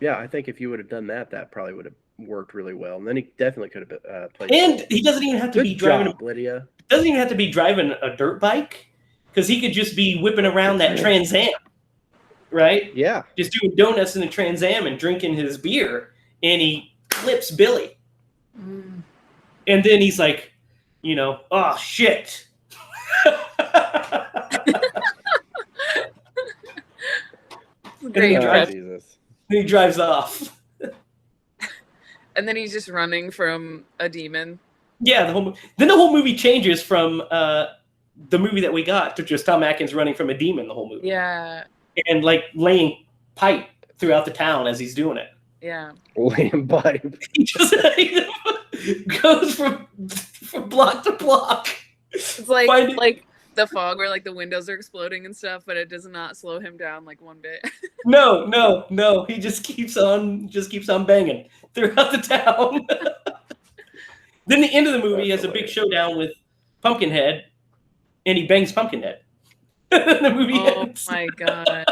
Yeah, I think if you would have done that, that probably would have worked really well. And then he definitely could have played. And he doesn't even have to be driving. Lydia. Doesn't even have to be driving a dirt bike, because he could just be whipping around that Trans Am, right? Yeah. Just doing donuts in the Trans Am and drinking his beer, and he clips Billy. And then he's like, oh, shit. Great. He drives off. And then he's just running from a demon. Yeah, the whole movie changes from the movie that we got to just Tom Atkins running from a demon the whole movie. Yeah. And like laying pipe throughout the town as he's doing it. Yeah. Laying pipe. He just goes from block to block. It's like the fog where like the windows are exploding and stuff, but it does not slow him down like one bit. No. He just keeps on banging throughout the town. Then the end of the movie has a big showdown with Pumpkinhead, and he bangs Pumpkinhead. The movie ends. Oh my god!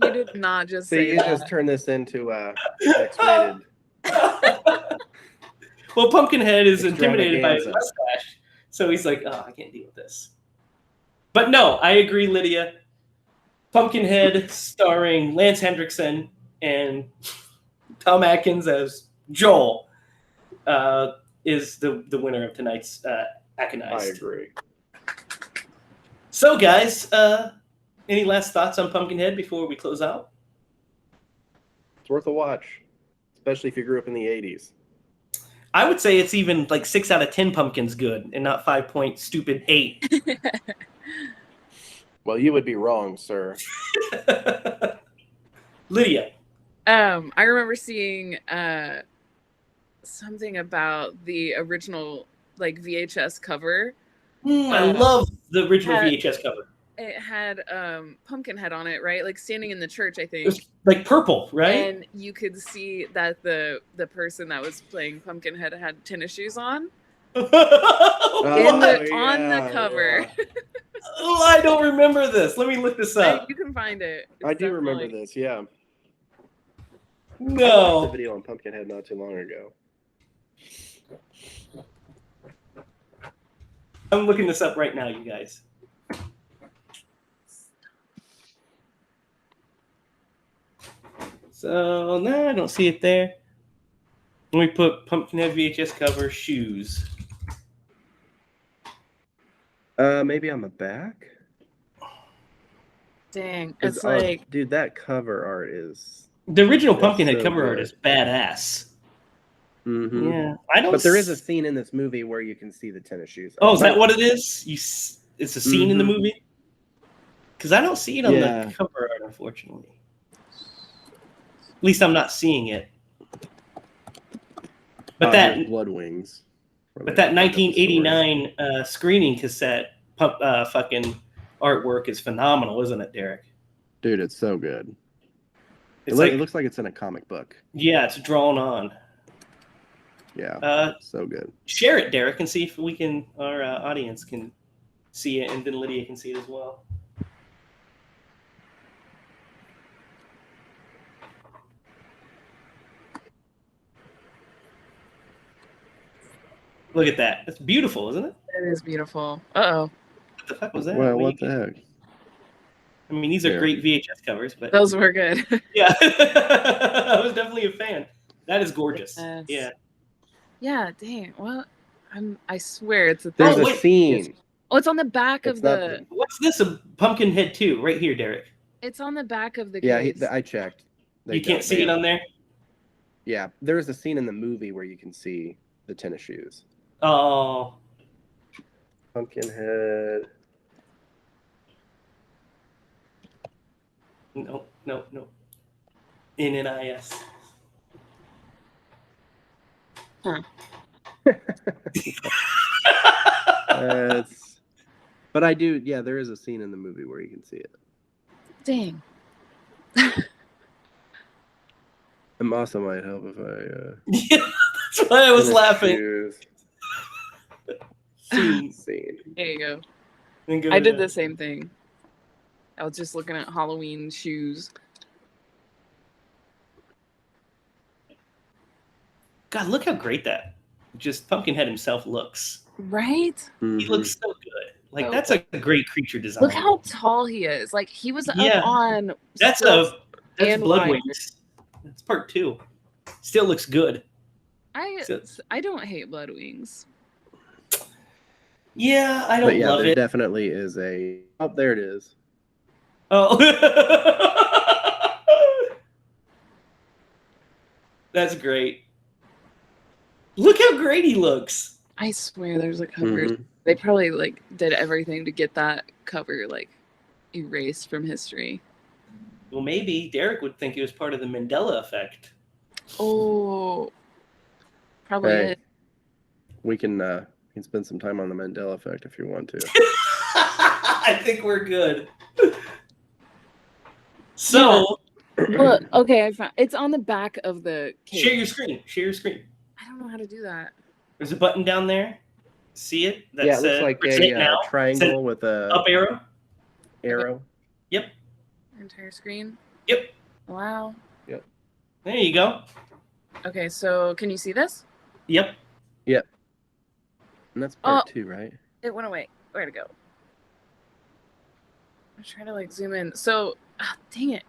You did not just say you that. just turned this into X-rated. Well, Pumpkinhead is intimidated by his mustache, so he's like, "Oh, I can't deal with this." But no, I agree, Lydia. Pumpkinhead, starring Lance Hendrickson and Tom Atkins as Joel, is the winner of tonight's Atkinized. I agree. So, guys, any last thoughts on Pumpkinhead before we close out? It's worth a watch, especially if you grew up in the 80s. I would say it's even like 6 out of 10 pumpkins good, and not 5 stupid 8. Well, you would be wrong, sir. Lydia. I remember seeing something about the original like VHS cover. I love the original VHS cover. It had Pumpkinhead on it, right? Like standing in the church, I think. It was like purple, right? And you could see that the person that was playing Pumpkinhead had tennis shoes on. On the cover. Yeah. Oh, I don't remember this. Let me look this up. You can find it. I do remember this, yeah. No. I watched the video on Pumpkinhead not too long ago. I'm looking this up right now, you guys. So, no, I don't see it there. Let me put Pumpkinhead VHS cover shoes. Maybe on the back? Dang. It's like... Dude, that cover art is... The original Pumpkinhead cover art is badass. Mm-hmm. Yeah, But there is a scene in this movie where you can see the tennis shoes. Oh, is that what it is? It's a scene in the movie? Because I don't see it on the cover art, unfortunately. At least I'm not seeing it. But that Blood Wings. But that 1989 screening cassette fucking artwork is phenomenal, isn't it, Derek? Dude, it's so good. It's like, it looks like it's in a comic book. yeah, it's drawn on. Yeah, so good. Share it, Derek, and see if we can, our audience can see it, and then Lydia can see it as well. Look at that. That's beautiful, isn't it? It is beautiful. Uh-oh. What the fuck was that? Well, what the heck? I mean, these are Yeah. great VHS covers, but Those were good. yeah, I was definitely a fan. That is gorgeous. Yes. Yeah. Yeah, dang. Well, I swear it's a thing. There's Oh, a wait. scene. Oh, it's on the back It's of not the. What's this? A Pumpkinhead 2, right here, Derek. It's on the back of the Yeah, case. I checked. You can't see it on there? Yeah, there's a scene in the movie where you can see the tennis shoes. Oh. Pumpkinhead. No. NNIS. Huh. But I do, yeah, there is a scene in the movie where you can see it. Dang. And also might help if I. Yeah, that's why I was laughing. Scene. There you go. Then go I to did that. the same thing. I was just looking at Halloween shoes. God, look how great that just Pumpkinhead himself looks. Right? Mm-hmm. He looks so good. Like, So that's a great creature design. Look how tall he is. Like, he was Yeah. up on. That's stilts and Blood wire. Wings. That's part 2. Still looks good. I don't hate Blood Wings. Yeah, I But don't yeah, love there it. definitely is a. Oh, there it is. Oh. That's great. Look how great he looks. I swear there's a cover. Mhm. They probably like did everything to get that cover like erased from history. Well, maybe Derek would think it was part of the Mandela effect. Oh, probably Hey. is. We can spend some time on the Mandela effect if you want to. I think we're good. So, Look, okay, I found it's on the back of the case. share your screen. Share your screen. I don't know how to do that. There's a button down there. See it? That Yeah, it looks says like present a now. triangle with a Up arrow. arrow. Yep. Entire screen. Yep. Wow. There you go. Okay, so can you see this? Yep. And that's part 2, right? It went away. Where'd it go? I'm trying to like zoom in. So, dang it.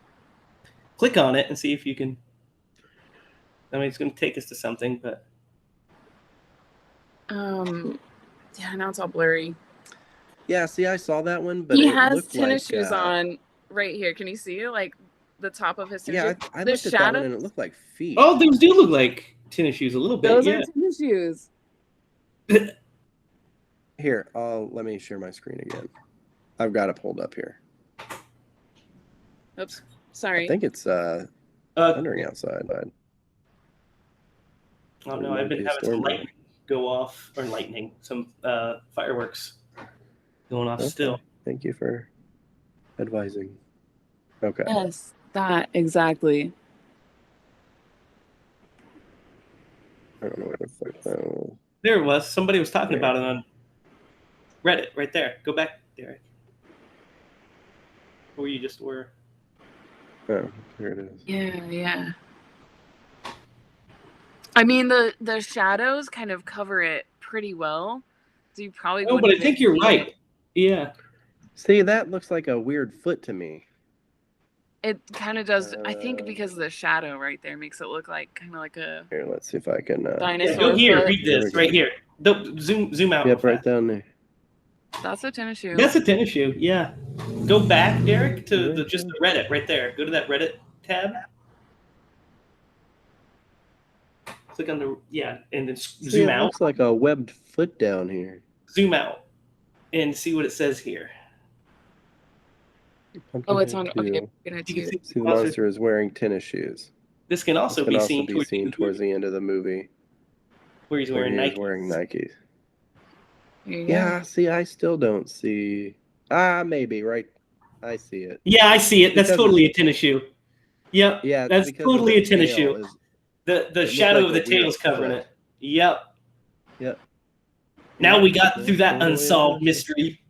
Click on it and see if you can. I mean, it's going to take us to something, but Yeah, now it's all blurry. Yeah, see, I saw that one, but He it has looked tennis like, shoes on right here. Can you see like the top of his tennis Yeah, shoes? I The looked at that one and shadows- it looked like feet. oh, those do look like tennis shoes a little bit. Those Yeah. are tennis shoes. Here, let me share my screen again. I've got it pulled up here. Oops. Sorry. I think it's thundering outside. Oh no, I've been having some lightning go off, or some fireworks going off Okay. still. Thank you for advising. Okay. Yes, that exactly. I don't know what it's like. So... There it was. Somebody was talking about it on Reddit right there. Go back, Derek. Where you just were. Oh, here it is. Yeah. I mean, the shadows kind of cover it pretty well, so you probably. Oh, but wouldn't I think even you're see right. it. Yeah. See, that looks like a weird foot to me. It kind of does. I think because of the shadow right there makes it look like kind of like a Here, let's see if I can. dinosaur. Yeah, go here. foot. Read There we this go. right here. Zoom out. Yep, real right fast. down there. That's a tennis shoe. That's a tennis shoe. Yeah. Go back, Derek, to just the Reddit right there. Go to that Reddit tab. Click on the and then See, zoom it out. looks like a webbed foot down here. Zoom out, and see what it says here. Oh, it's on. Pumpkinhead Okay, 2. we're gonna You can do. see See, the monster is wearing tennis shoes. This can also This can be also seen be towards, seen towards the end of the movie. where he's where wearing he is Nike. wearing Nikes. Here you go. Yeah, see, I still don't see. Maybe, right? I see it. Yeah, I see it. That's Because totally a tennis shoe. Yep. Yeah, it's That's because totally of a the tennis tail shoe. is- The looked shadow like of a the weird tail's covering foot. it. Yep. Yep. Now Yep, we got that's through that totally a unsolved tennis shoe. mystery.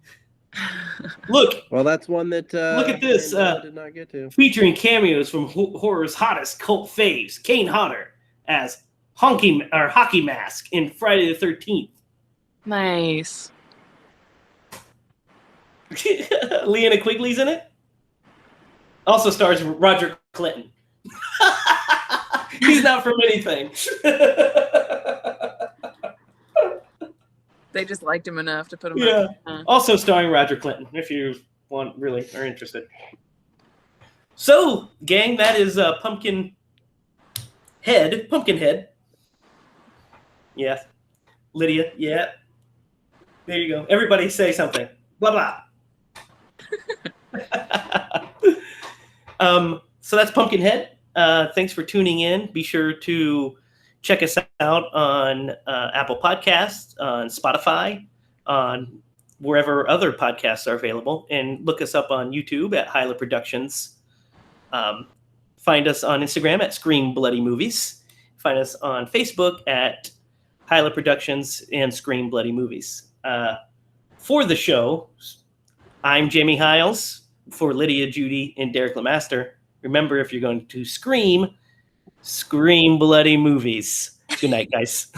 Look, Well, that's one that look at this. Aaron did not get to. Featuring cameos from horror's hottest cult faves, Kane Hodder as Hockey Mask in Friday the 13th. Nice. Leanna Quigley's in it. Also stars Roger Clinton. He's not from anything. They just liked him enough to put him Yeah. up. Also starring Roger Clinton, if you really are interested. So, gang, that is Pumpkinhead. Yeah. Lydia, yeah. There you go. Everybody say something. Blah, blah. So that's Pumpkinhead. Thanks for tuning in. Be sure to check us out on Apple Podcasts, on Spotify, on wherever other podcasts are available, and look us up on YouTube at Hyla Productions. Find us on Instagram at Scream Bloody Movies. Find us on Facebook at Hyla Productions and Scream Bloody Movies. For the show, I'm Jamie Hiles. For Lydia, Judy, and Derek Lemaster, remember, if you're going to scream bloody movies. Good night, guys.